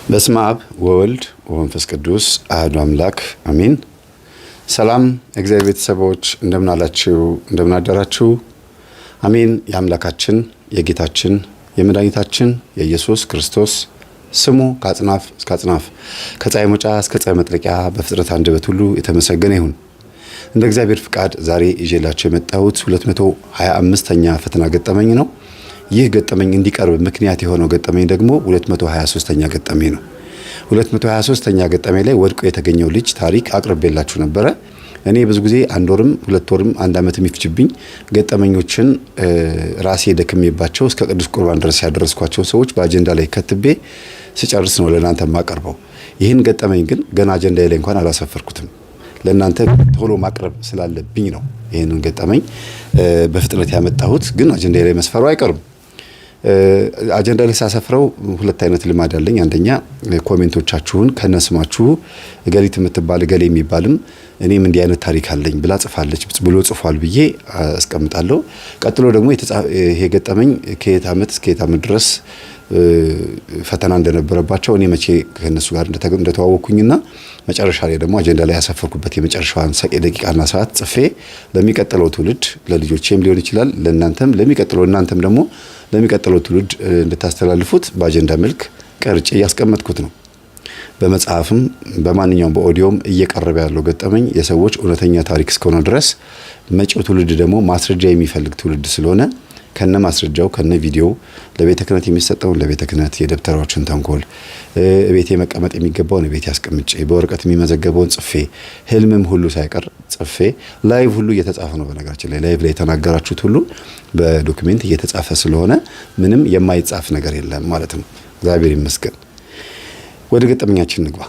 በስመ አብ ወወልድ ወመንፈስ ቅዱስ አሐዱ አምላክ አሜን። ሰላም እግዚአብሔር ቤተሰቦች እንደምን አላችሁ? እንደምን አደራችሁ? አሜን። የአምላካችን የጌታችን የመድኃኒታችን የኢየሱስ ክርስቶስ ስሙ ከአጽናፍ እስከ አጽናፍ ከፀሐይ መውጫ እስከ ፀሐይ መጥለቂያ በፍጥረት አንደበት ሁሉ የተመሰገነ ይሁን። እንደ እግዚአብሔር ፍቃድ ዛሬ ይዤላችሁ የመጣሁት 225ኛ ፈተና ገጠመኝ ነው። ይህ ገጠመኝ እንዲቀርብ ምክንያት የሆነው ገጠመኝ ደግሞ 223ኛ ገጠመኝ ነው። 223ኛ ገጠመኝ ላይ ወድቆ የተገኘው ልጅ ታሪክ አቅርቤላችሁ ነበረ። እኔ ብዙ ጊዜ አንድ ወርም ሁለት ወርም አንድ ዓመት የሚፍጅብኝ ገጠመኞችን ራሴ ደክሜባቸው እስከ ቅዱስ ቁርባን ድረስ ያደረስኳቸው ሰዎች በአጀንዳ ላይ ከትቤ ስጨርስ ነው ለእናንተ ማቀርበው። ይህን ገጠመኝ ግን ገና አጀንዳ ላይ እንኳን አላሰፈርኩትም። ለእናንተ ቶሎ ማቅረብ ስላለብኝ ነው ይህንን ገጠመኝ በፍጥነት ያመጣሁት። ግን አጀንዳ ላይ መስፈሩ አይቀርም። አጀንዳ ላይ ሳሰፍረው ሁለት አይነት ልማድ አለኝ። አንደኛ ኮሜንቶቻችሁን ከነስማችሁ እገሊት የምትባል እገሌ የሚባልም እኔም እንዲህ አይነት ታሪክ አለኝ ብላ ጽፋለች ብሎ ጽፏል ብዬ አስቀምጣለሁ። ቀጥሎ ደግሞ ይሄ ገጠመኝ ከየት ዓመት እስከ የት ዓመት ድረስ ፈተና እንደነበረባቸው እኔ መቼ ከነሱ ጋር እንደተዋወኩኝና መጨረሻ ላይ ደግሞ አጀንዳ ላይ ያሰፈርኩበት የመጨረሻዋን ደቂቃና ሰዓት ጽፌ ለሚቀጥለው ትውልድ ለልጆቼም ሊሆን ይችላል ለእናንተም እናንተም ደግሞ ለሚቀጥለው ትውልድ እንድታስተላልፉት በአጀንዳ መልክ ቀርጬ ያስቀመጥኩት ነው። በመጽሐፍም በማንኛውም በኦዲዮም እየቀረበ ያለው ገጠመኝ የሰዎች እውነተኛ ታሪክ እስከሆነ ድረስ መጪው ትውልድ ደግሞ ማስረጃ የሚፈልግ ትውልድ ስለሆነ ከነ ማስረጃው ከነ ቪዲዮ ለቤተ ክህነት የሚሰጠውን ለቤተ ክህነት የደብተራዎችን ተንኮል ቤቴ መቀመጥ የሚገባውን ቤቴ ያስቀምጬ በወረቀት የሚመዘገበውን ጽፌ ህልምም ሁሉ ሳይቀር ጽፌ ላይቭ ሁሉ እየተጻፈ ነው። በነገራችን ላይ ላይቭ ላይ የተናገራችሁት ሁሉ በዶክመንት እየተጻፈ ስለሆነ ምንም የማይጻፍ ነገር የለም ማለት ነው። እግዚአብሔር ይመስገን። ወደ ገጠመኛችን እንግባ።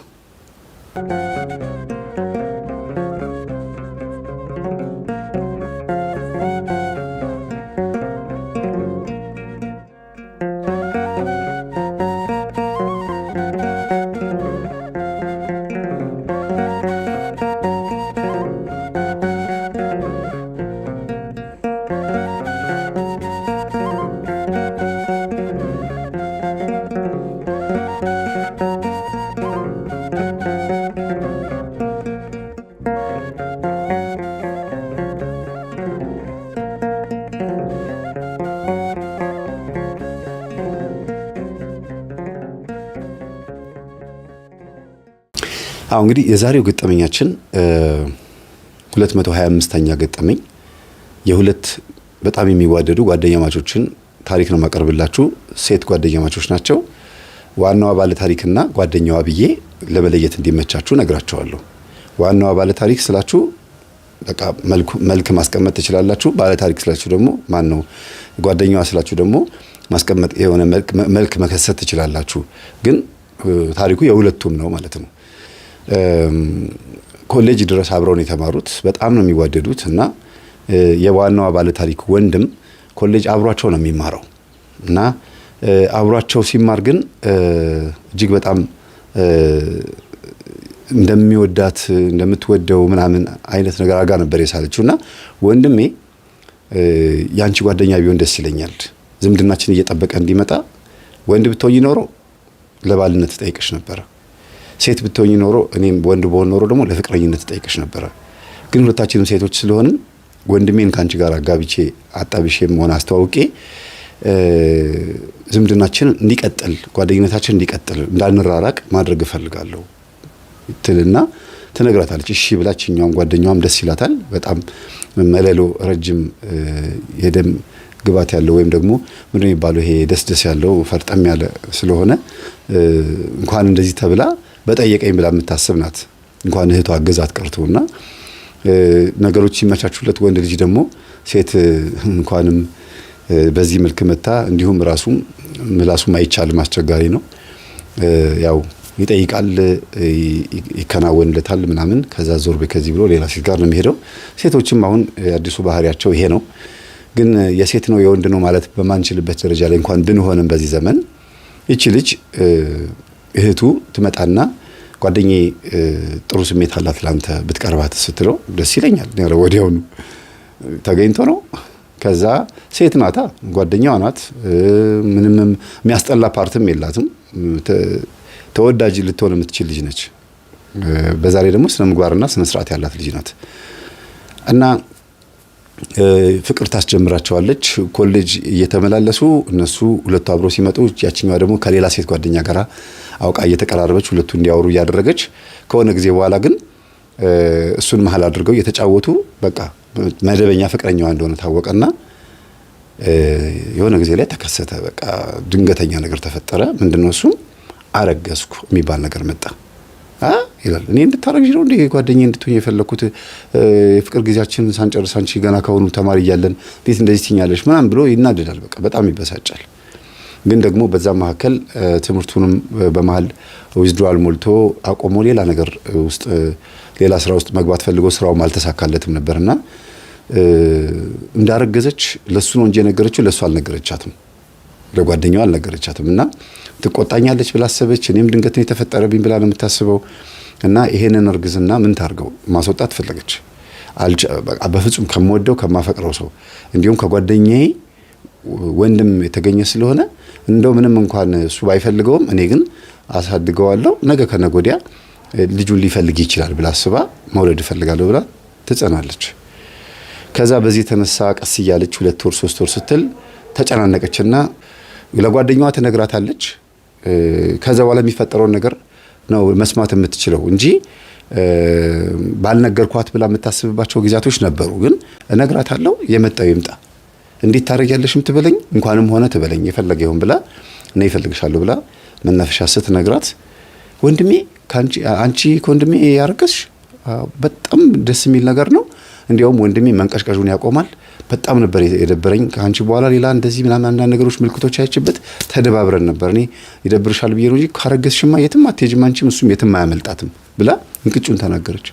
እንግዲህ የዛሬው ገጠመኛችን 225ኛ ገጠመኝ የሁለት በጣም የሚዋደዱ ጓደኛማቾችን ታሪክ ነው ማቀርብላችሁ። ሴት ጓደኛማቾች ናቸው። ዋናዋ ባለ ታሪክና ጓደኛዋ ብዬ ለመለየት እንዲመቻችሁ ነግራቸዋለሁ። ዋናዋ ባለ ታሪክ ስላችሁ በቃ መልክ ማስቀመጥ ትችላላችሁ። ባለ ታሪክ ስላችሁ ደግሞ ማን ነው ጓደኛዋ ስላችሁ ደግሞ ማስቀመጥ የሆነ መልክ መከሰት ትችላላችሁ። ግን ታሪኩ የሁለቱም ነው ማለት ነው። ኮሌጅ ድረስ አብረውን የተማሩት በጣም ነው የሚዋደዱት እና የዋናዋ ባለ ታሪክ ወንድም ኮሌጅ አብሯቸው ነው የሚማረው እና አብሯቸው ሲማር ግን እጅግ በጣም እንደሚወዳት እንደምትወደው ምናምን አይነት ነገር አጋ ነበር የሳለችው እና ወንድሜ ያንቺ ጓደኛ ቢሆን ደስ ይለኛል፣ ዝምድናችን እየጠበቀ እንዲመጣ ወንድ ብትሆኚ ኖሮ ለባልነት ጠይቅሽ ነበረ፣ ሴት ብትሆኚ ኖሮ እኔም ወንድ በሆን ኖሮ ደግሞ ለፍቅረኝነት ጠይቅሽ ነበረ። ግን ሁለታችንም ሴቶች ስለሆንን ወንድሜን ካንቺ ጋር አጋብቼ አጣብሼም ሆነ አስተዋውቄ ዝምድናችን እንዲቀጥል ጓደኝነታችን እንዲቀጥል እንዳንራራቅ ማድረግ እፈልጋለሁ ትልና ትነግራታለች። እሺ ብላችኛውም ጓደኛዋም ደስ ይላታል። በጣም መለሎ ረጅም የደም ግባት ያለው ወይም ደግሞ ምንድነው የሚባለው ይሄ ደስ ያለው ፈርጠም ያለ ስለሆነ እንኳን እንደዚህ ተብላ በጠየቀኝ ብላ የምታስብ ናት። እንኳን እህቷ አገዛት ቀርቶና ነገሮች ሲመቻቹለት ወንድ ልጅ ደግሞ ሴት እንኳንም በዚህ መልክ መታ እንዲሁም ምላሱም አይቻልም፣ አስቸጋሪ ነው። ያው ይጠይቃል፣ ይከናወንለታል ምናምን። ከዛ ዞር በከዚህ ብሎ ሌላ ሴት ጋር ነው የሚሄደው። ሴቶችም አሁን አዲሱ ባህሪያቸው ይሄ ነው። ግን የሴት ነው የወንድ ነው ማለት በማንችልበት ደረጃ ላይ እንኳን ብንሆንም በዚህ ዘመን እቺ ልጅ እህቱ ትመጣና ጓደኛዬ ጥሩ ስሜት አላት ላንተ ብትቀርባት ስትለው ደስ ይለኛል ነው ወዲያውኑ ተገኝቶ ነው ከዛ ሴት ናታ ጓደኛዋ ናት ምንም የሚያስጠላ ፓርትም የላትም ተወዳጅ ልትሆን የምትችል ልጅ ነች። በዛ ላይ ደግሞ ስነ ምግባርና ስነ ስርዓት ያላት ልጅ ናት እና ፍቅር ታስጀምራቸዋለች። ኮሌጅ እየተመላለሱ እነሱ ሁለቱ አብረው ሲመጡ ያቺኛዋ ደግሞ ከሌላ ሴት ጓደኛ ጋር አውቃ እየተቀራረበች ሁለቱ እንዲያወሩ እያደረገች ከሆነ ጊዜ በኋላ ግን እሱን መሀል አድርገው እየተጫወቱ በቃ መደበኛ ፍቅረኛዋ እንደሆነ ታወቀና የሆነ ጊዜ ላይ ተከሰተ። በቃ ድንገተኛ ነገር ተፈጠረ። ምንድነው እሱ? አረገዝኩ የሚባል ነገር መጣ ይላል። እኔ እንድታረግሽ ነው እንዴ ጓደኛዬ እንድትሆኝ የፈለኩት? የፍቅር ጊዜያችን ሳንጨርስ አንቺ ገና ከሆኑ ተማሪ እያለን እንዴት እንደዚህ ትኛለሽ? ምናምን ብሎ ይናደዳል። በቃ በጣም ይበሳጫል። ግን ደግሞ በዛ መካከል ትምህርቱንም በመሃል ዊዝድሮዋል ሞልቶ አቆሞ ሌላ ነገር ውስጥ ሌላ ስራ ውስጥ መግባት ፈልጎ ስራውም አልተሳካለትም ነበርና እንዳረገዘች ለሱ ነው እንጂ የነገረችው ለሱ አልነገረቻትም፣ ለጓደኛዋ አልነገረቻትም። እና ትቆጣኛለች ብላ አሰበች። እኔም ድንገት ነው የተፈጠረብኝ ብላ ነው የምታስበው። እና ይሄንን እርግዝና ምን ታርገው ማስወጣት ፈለገች። በፍጹም ከምወደው ከማፈቅረው ሰው እንዲሁም ከጓደኛዬ ወንድም የተገኘ ስለሆነ እንደው ምንም እንኳን እሱ ባይፈልገውም እኔ ግን አሳድገዋለሁ፣ ነገ ከነገ ወዲያ ልጁን ሊፈልግ ይችላል ብላ አስባ መውለድ እፈልጋለሁ ብላ ትጸናለች። ከዛ በዚህ የተነሳ ቀስ እያለች 2 ወር 3 ወር ስትል ተጨናነቀችና ለጓደኛዋ ትነግራታለች። ከዛ በኋላ የሚፈጠረውን ነገር ነው መስማት የምትችለው እንጂ ባልነገርኳት ብላ የምታስብባቸው ጊዜያቶች ነበሩ። ግን እነግራታለሁ፣ የመጣው ይምጣ፣ እንዴት ታረጊያለሽም ትበለኝ፣ እንኳንም ሆነ ትበለኝ፣ የፈለገ ይሁን ብላ እኔ እፈልግሻለሁ ብላ መናፈሻ ስትነግራት ወንድሜ አንቺ ከወንድሜ ያረገዝሽ በጣም ደስ የሚል ነገር ነው። እንዲያውም ወንድሜ መንቀሽቀሹን ያቆማል። በጣም ነበር የደበረኝ ከአንቺ በኋላ ሌላ እንደዚህ ምናምን አንዳንድ ነገሮች ምልክቶች አይችበት ተደባብረን ነበር። እኔ ይደብርሻል ብዬ ነው እንጂ ካረገዝሽማ የትም አትሄጂም አንቺም እሱም የትም አያመልጣትም ብላ እንቅጩን ተናገረች።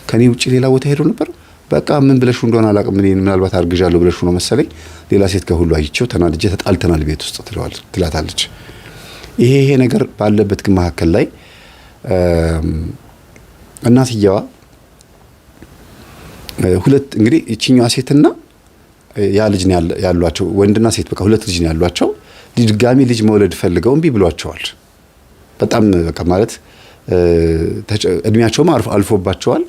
ከኔ ውጪ ሌላ ቦታ ሄዶ ነበር። በቃ ምን ብለሽ እንደሆነ አላቅም። እኔ ምናልባት አርግዣለሁ ብለሽ ነው መሰለኝ ሌላ ሴት ከሁሉ አይቼው ተናድጄ ተጣልተናል ቤት ውስጥ ትላታለች። ይሄ ነገር ባለበት ግን መካከል ላይ እናትየዋ ሁለት እንግዲህ እቺኛዋ ሴትና ያ ልጅ ነው ያሏቸው፣ ወንድና ሴት በቃ ሁለት ልጅ ነው ያሏቸው። ድጋሚ ልጅ መውለድ ፈልገው እምቢ ብሏቸዋል። በጣም በቃ ማለት እድሜያቸውም አልፎባቸዋል።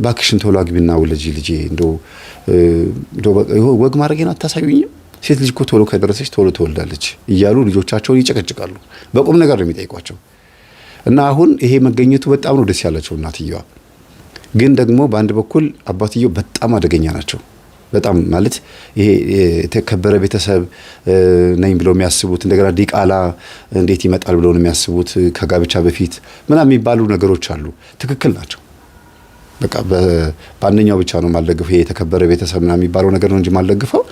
ባክሽን ቶሎ አግቢና ውለጂ ልጄ፣ እንደው ወግ ማድረጌን አታሳዩኝም? ሴት ልጅ እኮ ቶሎ ከደረሰች ቶሎ ትወልዳለች እያሉ ልጆቻቸውን ይጨቀጭቃሉ። በቁም ነገር ነው የሚጠይቋቸው። እና አሁን ይሄ መገኘቱ በጣም ነው ደስ ያላቸው እናትየዋ። ግን ደግሞ በአንድ በኩል አባትየው በጣም አደገኛ ናቸው። በጣም ማለት ይሄ የተከበረ ቤተሰብ ነኝ ብለው የሚያስቡት እንደገና ዲቃላ እንዴት ይመጣል ብለው ነው የሚያስቡት። ከጋብቻ በፊት ምናምን የሚባሉ ነገሮች አሉ። ትክክል ናቸው። በቃ በአንደኛው ብቻ ነው ማልደግፈው። ይሄ የተከበረ ቤተሰብ ምናምን የሚባለው ነገር ነው እንጂ ማልደግፈው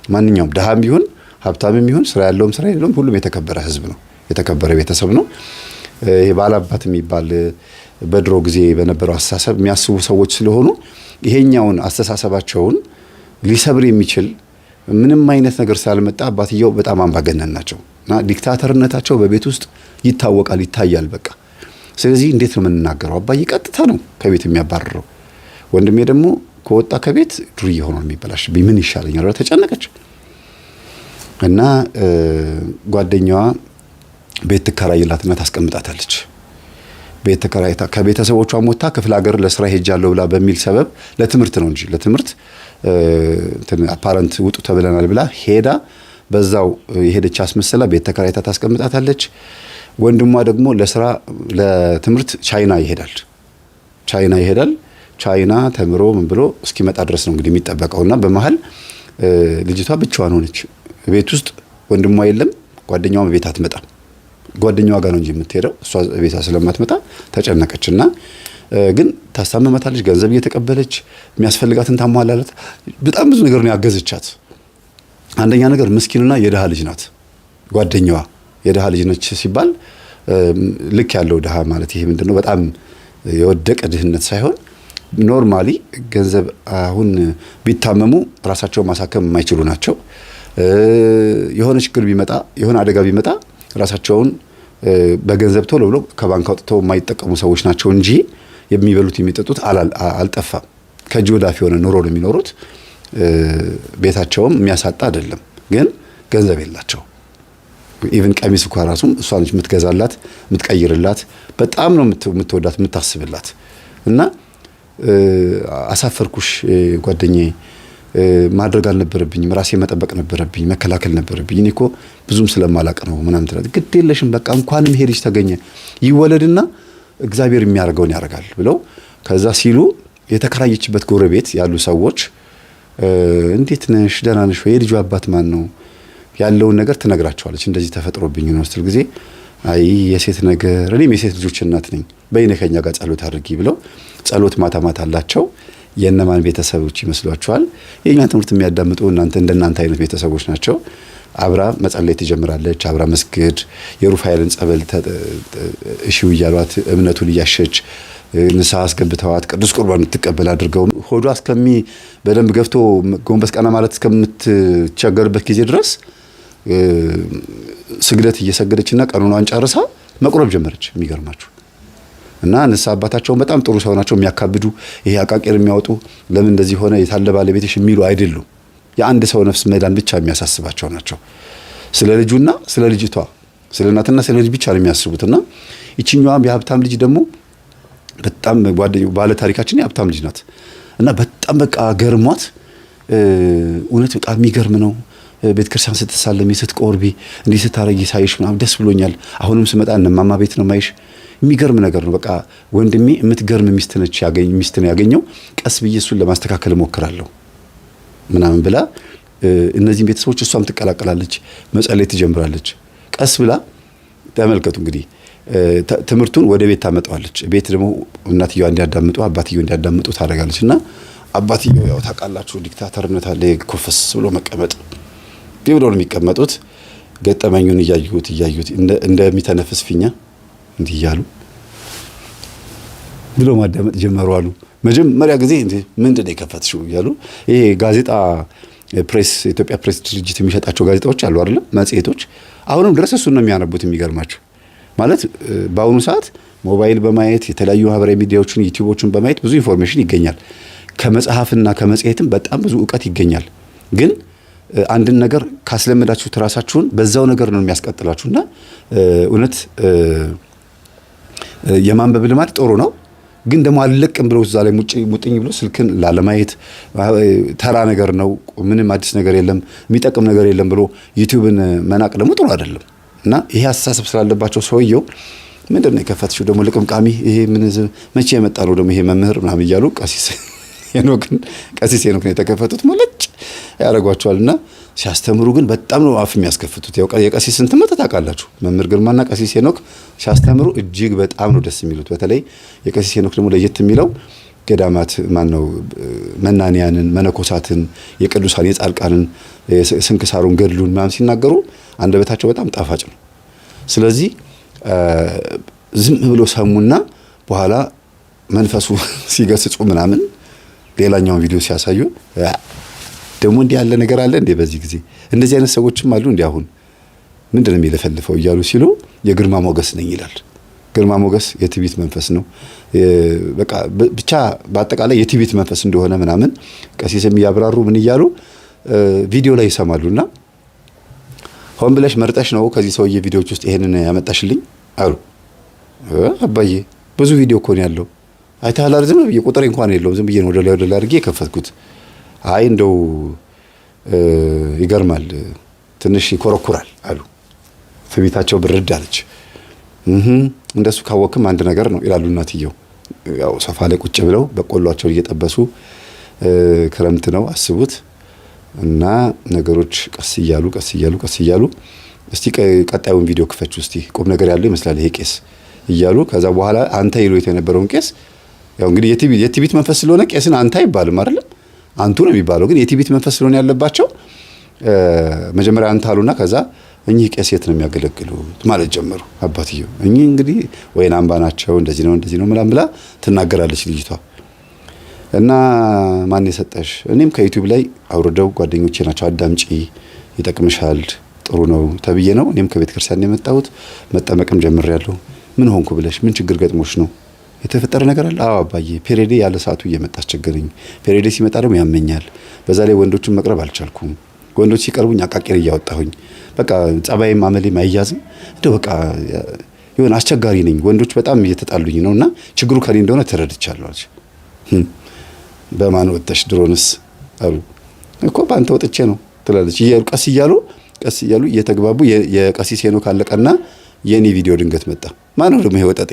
ማንኛውም ደሃም ቢሆን ሀብታምም ቢሆን ስራ ያለውም ስራ የለውም ሁሉም የተከበረ ህዝብ ነው፣ የተከበረ ቤተሰብ ነው። ይሄ ባላባት የሚባል በድሮ ጊዜ በነበረው አስተሳሰብ የሚያስቡ ሰዎች ስለሆኑ ይሄኛውን አስተሳሰባቸውን ሊሰብር የሚችል ምንም አይነት ነገር ስላልመጣ አባትየው በጣም አምባገነን ናቸው እና ዲክታተርነታቸው በቤት ውስጥ ይታወቃል፣ ይታያል። በቃ ስለዚህ እንዴት ነው የምንናገረው? አባዬ ቀጥታ ነው ከቤት የሚያባርረው፣ ወንድሜ ደግሞ ከወጣ ከቤት ዱርዬ ሆኖ የሚበላሽ ምን ይሻለኛል ብላ ተጨነቀች። እና ጓደኛዋ ቤት ትከራይላትና ታስቀምጣታለች። ቤት ተከራይታ ከቤተሰቦቿ ሞታ ክፍለ ሀገር ለስራ ሄጃለሁ ብላ በሚል ሰበብ ለትምህርት ነው እንጂ ለትምህርት አፓረንት ውጡ ተብለናል ብላ ሄዳ በዛው የሄደች አስመስላ ቤት ተከራይታ ታስቀምጣታለች። ወንድሟ ደግሞ ለስራ ለትምህርት ቻይና ይሄዳል። ቻይና ተምሮ ምን ብሎ እስኪመጣ ድረስ ነው እንግዲህ የሚጠበቀውና በመሃል ልጅቷ ብቻዋን ሆነች። ቤት ውስጥ ወንድሟ የለም፣ ጓደኛዋም ቤት አትመጣም። ጓደኛዋ ጋር ነው እንጂ የምትሄደው እሷ ቤቷ ስለማትመጣ ተጨነቀችና ግን ታስታመማታለች። ገንዘብ እየተቀበለች የሚያስፈልጋትን ታሟላላት። በጣም ብዙ ነገር ነው ያገዘቻት። አንደኛ ነገር ምስኪንና የደሃ ልጅ ናት። ጓደኛዋ የደሃ ልጅ ነች ሲባል ልክ ያለው ደሃ ማለት ይሄ ምንድነው? በጣም የወደቀ ድህነት ሳይሆን ኖርማሊ ገንዘብ አሁን ቢታመሙ ራሳቸውን ማሳከም የማይችሉ ናቸው። የሆነ ችግር ቢመጣ የሆነ አደጋ ቢመጣ ራሳቸውን በገንዘብ ቶሎ ብሎ ከባንክ አውጥተው የማይጠቀሙ ሰዎች ናቸው እንጂ የሚበሉት የሚጠጡት አልጠፋም። ከእጅ ወዳፍ የሆነ ኑሮ ነው የሚኖሩት። ቤታቸውም የሚያሳጣ አይደለም፣ ግን ገንዘብ የላቸው ኢቭን ቀሚስ እንኳን ራሱ እሷ ነች የምትገዛላት የምትቀይርላት በጣም ነው የምትወዳት የምታስብላት እና አሳፈርኩሽ ጓደኛዬ ማድረግ አልነበረብኝም ራሴ መጠበቅ ነበረብኝ መከላከል ነበረብኝ እኔ እኮ ብዙም ስለማላቅ ነው ምናምን ትላት ግድ የለሽም በቃ እንኳንም ይሄ ልጅ ተገኘ ይወለድና እግዚአብሔር የሚያደርገውን ያደርጋል ብለው ከዛ ሲሉ የተከራየችበት ጎረቤት ያሉ ሰዎች እንዴት ነሽ ደህና ነሽ ወይ የልጁ አባት ማን ነው ያለውን ነገር ትነግራቸዋለች እንደዚህ ተፈጥሮብኝ ነው ስትል ጊዜ አይ የሴት ነገር እኔም የሴት ልጆች እናት ነኝ በይነ ከኛ ጋር ጸሎት አድርጊ ብለው ጸሎት ማታ ማታ አላቸው የነማን ቤተሰቦች ይመስሏቸዋል የኛ ትምህርት የሚያዳምጡ እንደናንተ አይነት ቤተሰቦች ናቸው አብራ መጸለይ ትጀምራለች አብራ መስገድ የሩፋኤልን ጸበል እሺው እያሏት እምነቱን እያሸች ንስሐ አስገብተዋት ቅዱስ ቁርባን ትቀበል አድርገው ሆዷ እስከሚ በደንብ ገፍቶ ጎንበስ ቀና ማለት እስከምትቸገርበት ጊዜ ድረስ ስግደት እየሰገደችና ቀኑኗን ጨርሳ መቁረብ ጀመረች የሚገርማችሁ እና ንስሐ አባታቸውን በጣም ጥሩ ሰው ናቸው የሚያካብዱ ይሄ አቃቂር የሚያወጡ ለምን እንደዚህ ሆነ የታለ ባለቤትሽ የሚሉ አይደሉም የአንድ ሰው ነፍስ መዳን ብቻ የሚያሳስባቸው ናቸው ስለ ልጁና ስለ ልጅቷ ስለ እናትና ስለ ልጅ ብቻ ነው የሚያስቡትና ይችኛዋም የሀብታም ልጅ ደግሞ በጣም ባለ ታሪካችን የሀብታም ልጅ ናት እና በጣም በቃ ገርሟት እውነት በቃ የሚገርም ነው ቤተክርስቲያን ስትሳለሚ ስትቆርቢ እንዲህ ስታረጊ ሳይሽ ምናምን ደስ ብሎኛል አሁንም ስመጣ እነማማ ቤት ነው ማይሽ የሚገርም ነገር ነው በቃ ወንድሜ የምትገርም ሚስት ነው ያገኘው ቀስ ብዬ እሱን ለማስተካከል እሞክራለሁ ምናምን ብላ እነዚህን ቤተሰቦች እሷም ትቀላቀላለች መጸለይ ትጀምራለች ቀስ ብላ ተመልከቱ እንግዲህ ትምህርቱን ወደ ቤት ታመጣዋለች ቤት ደግሞ እናትየዋ እንዲያዳምጡ አባትየው እንዲያዳምጡ ታደርጋለችና አባትየው ያው ታውቃላችሁ ዲክታተርነት አለ ኮፈስ ብሎ መቀመጥ ቢብሎ ነው የሚቀመጡት ገጠመኙን እያዩት እንደሚተነፍስ ፊኛ እንዲህ እያሉ ብሎ ማዳመጥ ጀመሩ አሉ መጀመሪያ ጊዜ ምንድነው የከፈትሽው እያሉ ይሄ ጋዜጣ ፕሬስ ኢትዮጵያ ፕሬስ ድርጅት የሚሸጣቸው ጋዜጣዎች አሉ አይደል መጽሔቶች አሁንም ድረስ እሱን ነው የሚያነቡት የሚገርማችሁ ማለት በአሁኑ ሰዓት ሞባይል በማየት የተለያዩ ማህበራዊ ሚዲያዎችን ዩቲዩቦችን በማየት ብዙ ኢንፎርሜሽን ይገኛል ከመጽሐፍና ከመጽሔትም በጣም ብዙ ዕውቀት ይገኛል ግን አንድን ነገር ካስለመዳችሁ ተራሳችሁን በዛው ነገር ነው የሚያስቀጥላችሁና እውነት የማንበብ ልማድ ጥሩ ነው ግን ደግሞ አልለቅም ብሎ እዛ ላይ ሙጥኝ ብሎ ስልክን ላለማየት ተራ ነገር ነው ምንም አዲስ ነገር የለም የሚጠቅም ነገር የለም ብሎ ዩቲዩብን መናቅ ደግሞ ጥሩ አይደለም እና ይሄ አስተሳሰብ ስላለባቸው ሰውየው ምንድነው የከፈትሽው ደግሞ ልቅምቃሚ ይሄ ምን መቼ የመጣ ነው ደግሞ ይሄ መምህር ምናምን እያሉ ቀሲስ ሄኖክን የተከፈቱት ሞለጭ ያደርጓቸዋልና ሲያስተምሩ ግን በጣም ነው አፍ የሚያስከፍቱት ያው የቀሲስን ትምህርት ታውቃላችሁ መምህር ግርማና ቀሲስ ሄኖክ ሲያስተምሩ እጅግ በጣም ነው ደስ የሚሉት በተለይ የቀሲስ ሄኖክ ደግሞ ለየት የሚለው ገዳማት ማነው መናንያንን መነኮሳትን የቅዱሳን የጻልቃንን ስንክሳሩን ገድሉን ምናምን ሲናገሩ አንደበታቸው በጣም ጣፋጭ ነው ስለዚህ ዝም ብሎ ሰሙና በኋላ መንፈሱ ሲገስጹ ምናምን ሌላኛውን ቪዲዮ ሲያሳዩ ደግሞ እንዲህ ያለ ነገር አለ እንዴ በዚህ ጊዜ እንደዚህ አይነት ሰዎችም አሉ እንዴ አሁን ምንድነው የሚለፈልፈው እያሉ ሲሉ የግርማ ሞገስ ነኝ ይላል ግርማ ሞገስ የትዕቢት መንፈስ ነው በቃ ብቻ በአጠቃላይ የትዕቢት መንፈስ እንደሆነ ምናምን ቀሲስም ያብራሩ ምን ይያሉ ቪዲዮ ላይ ይሰማሉና ሆን ብለሽ መርጠሽ ነው ከዚህ ሰውዬ ቪዲዮዎች ውስጥ ይሄንን ያመጣሽልኝ አሉ አባዬ ብዙ ቪዲዮ እኮ ነው ያለው አይታላ ዝም ብዬ ቁጥር እንኳን የለውም ዝም ብዬ ነው ወደ ላይ አድርጌ የከፈትኩት አይ እንደው ይገርማል ትንሽ ይኮረኩራል አሉ ፍቢታቸው ብርድ አለች እንደሱ ካወቅም አንድ ነገር ነው ይላሉ እናትየው ያው ሶፋ ላይ ቁጭ ብለው በቆሏቸው እየጠበሱ ክረምት ነው አስቡት እና ነገሮች ቀስ እያሉ እስቲ ቀጣዩን ቪዲዮ ክፈቹ እስቲ ቁም ነገር ያለው ይመስላል ይሄ ቄስ እያሉ ከዛ በኋላ አንተ ይሉት የነበረውን ቄስ ያው እንግዲህ የትዕቢት መንፈስ ስለሆነ ቄስን አንተ አይባልም አይደል አንቱ ነው የሚባለው ግን የትዕቢት መንፈስ ስለሆነ ያለባቸው መጀመሪያ አንተ አሉና ከዛ እኚህ ቄስ የት ነው የሚያገለግሉት ማለት ጀመሩ አባትየው እኚህ እንግዲህ ወይን አምባ ናቸው እንደዚህ ነው ምናምን ብላ ትናገራለች ልጅቷ እና ማን የሰጠሽ እኔም ከዩቲዩብ ላይ አውርደው ጓደኞቼ ናቸው አዳምጪ ይጠቅምሻል ጥሩ ነው ተብዬ ነው እኔም ከቤተ ክርስቲያን የመጣሁት መጠመቅም ጀምሬያለሁ ምን ሆንኩ ብለሽ ምን ችግር ገጥሞሽ ነው የተፈጠረ ነገር አለ አዎ አባዬ ፔሬዴ ያለ ሰዓቱ እየመጣ አስቸገረኝ ፔሬዴ ሲመጣ ደግሞ ያመኛል በዛ ላይ ወንዶችን መቅረብ አልቻልኩም ወንዶች ሲቀርቡኝ አቃቂር እያወጣሁኝ በቃ ጸባይም አመሌም አይያዝም። እንደው በቃ የሆነ አስቸጋሪ ነኝ። ወንዶች በጣም እየተጣሉኝ ነውና ችግሩ ከኔ እንደሆነ ተረድቻለሁ አለች። በማን ወጥተሽ ድሮንስ አሉ እኮ ባንተ ወጥቼ ነው ትላለች። ቀስ እያሉ እየተግባቡ የቀሲስ ሄኖክ ካለቀና የኔ ቪዲዮ ድንገት መጣ። ማን ነው ደግሞ ይሄ ወጠጤ?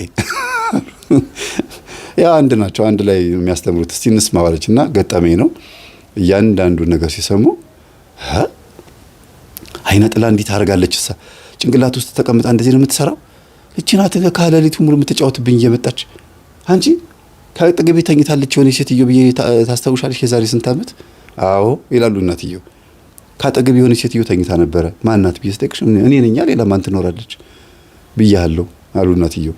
ያ አንድ ናቸው፣ አንድ ላይ የሚያስተምሩት። እስቲ እንስማ ባለችና ገጠመኝ ነው። እያንዳንዱ ነገር ሲሰሙ አይነ ጥላ እንዲህ ታደርጋለች እሳ ጭንቅላት ውስጥ ተቀምጣ እንደዚህ ነው የምትሰራው። እቺ ናት ከሌሊቱ ሙሉ የምትጫወትብኝ እየመጣች። አንቺ ከአጠገቤ ተኝታለች የሆነ ሴትዮ ብዬ ታስታውሻለሽ? የዛሬ ስንት ዓመት? አዎ ይላሉ እናትየው። ከአጠገቤ የሆነ ሴትዮ ተኝታ ነበረ። ማናት ብዬ ስጠይቅሽ እኔ ነኝ፣ ሌላ ማን ትኖራለች ብያለሁ አሉ እናትየው።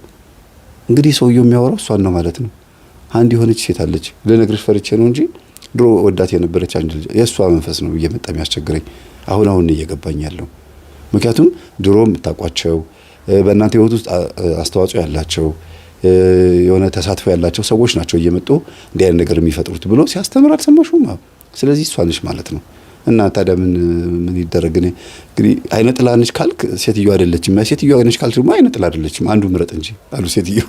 እንግዲህ ሰውየው የሚያወራው እሷን ነው ማለት ነው። አንድ የሆነች ሴት አለች፣ ልነግርሽ ፈርቼ ነው እንጂ ድሮ ወዳት የነበረች አንድ ልጅ፣ የእሷ መንፈስ ነው እየመጣ የሚያስቸግረኝ። አሁን እየገባኝ ያለው ምክንያቱም ድሮ የምታውቋቸው በእናንተ ህይወት ውስጥ አስተዋጽኦ ያላቸው የሆነ ተሳትፎ ያላቸው ሰዎች ናቸው እየመጡ እንዲህ አይነት ነገር የሚፈጥሩት ብሎ ሲያስተምር አልሰማሽውም? ስለዚህ እሷ ነች ማለት ነው። እና ታዲያ ምን ይደረግ? እንግዲህ አይነ ጥላ ነች ካልክ ሴትዮ አይደለችም፣ ሴትዮ ነች ካልክ ደግሞ አይነ ጥላ አይደለችም፣ አንዱ ምረጥ እንጂ አሉ ሴትዮ።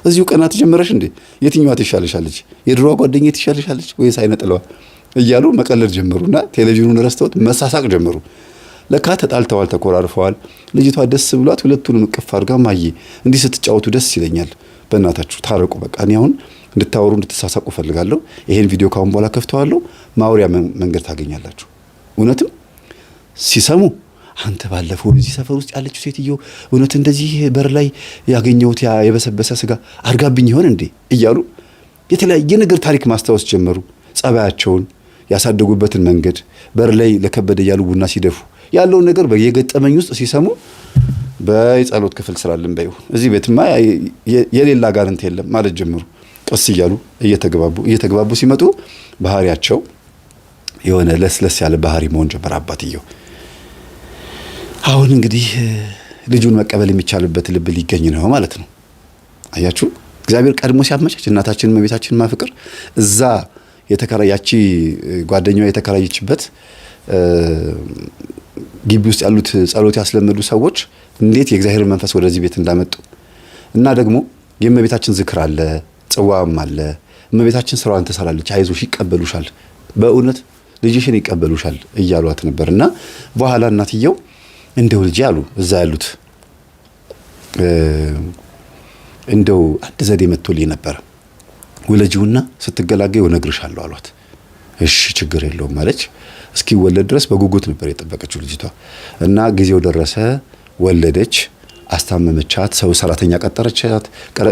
እዚሁ ቀናት ጀመረሽ እንዴ? የትኛዋ ትሻለሻለች? የድሮዋ ጓደኛዬ ትሻለሻለች ወይስ አይነ ጥላዋ? እያሉ መቀለድ ጀመሩና ቴሌቪዥኑን ረስተውት መሳሳቅ ጀመሩ። ለካ ተጣልተዋል፣ ተኮራርፈዋል። ልጅቷ ደስ ብሏት ሁለቱንም እቅፍ አድርጋ ማዬ እንዲህ ስትጫወቱ ደስ ይለኛል፣ በእናታችሁ ታረቁ፣ በቃ እኔ አሁን እንድታወሩ እንድትሳሳቁ ፈልጋለሁ። ይሄን ቪዲዮ ካሁን በኋላ ከፍተዋለሁ፣ ማውሪያ መንገድ ታገኛላችሁ። እውነትም ሲሰሙ አንተ ባለፈው እዚህ ሰፈር ውስጥ ያለችው ሴትዮ እውነት እንደዚህ በር ላይ ያገኘሁት የበሰበሰ ስጋ አርጋብኝ ይሆን እንዴ እያሉ የተለያየ ነገር ታሪክ ማስታወስ ጀመሩ። ጸባያቸውን፣ ያሳደጉበትን መንገድ፣ በር ላይ ለከበደ እያሉ ቡና ሲደፉ ያለውን ነገር በየገጠመኝ ውስጥ ሲሰሙ በጸሎት ክፍል ስላልን በይው እዚህ ቤትማ የሌላ ጋርንት የለም ማለት ጀመሩ። ቀስ እያሉ እየተግባቡ ሲመጡ ባህሪያቸው የሆነ ለስለስ ያለ ባህሪ መሆን ጀመረ አባትየው። አሁን እንግዲህ ልጁን መቀበል የሚቻልበት ልብ ሊገኝ ነው ማለት ነው። አያችሁ፣ እግዚአብሔር ቀድሞ ሲያመቻች እናታችንን እመቤታችንን ማፍቅር እዛ ያቺ ጓደኛዋ የተከራየችበት ግቢ ውስጥ ያሉት ጸሎት ያስለመዱ ሰዎች እንዴት የእግዚአብሔር መንፈስ ወደዚህ ቤት እንዳመጡ እና ደግሞ የእመቤታችን ዝክር አለ፣ ጽዋም አለ። እመቤታችን ስራዋን ትሰራለች፣ አይዞሽ ይቀበሉሻል፣ በእውነት ልጅሽን ይቀበሉሻል እያሏት ነበርና በኋላ እናትየው እንደው ልጅ አሉ እዛ ያሉት እንደው አንድ ዘዴ መጥቶልኝ ነበር፣ ወለጂውና ስትገላገይ እነግርሻለሁ አሏት። እሺ ችግር የለውም ማለች። እስኪወለድ ድረስ በጉጉት ነበር የጠበቀችው ልጅቷ እና ጊዜው ደረሰ፣ ወለደች፣ አስታመመቻት፣ ሰው ሰራተኛ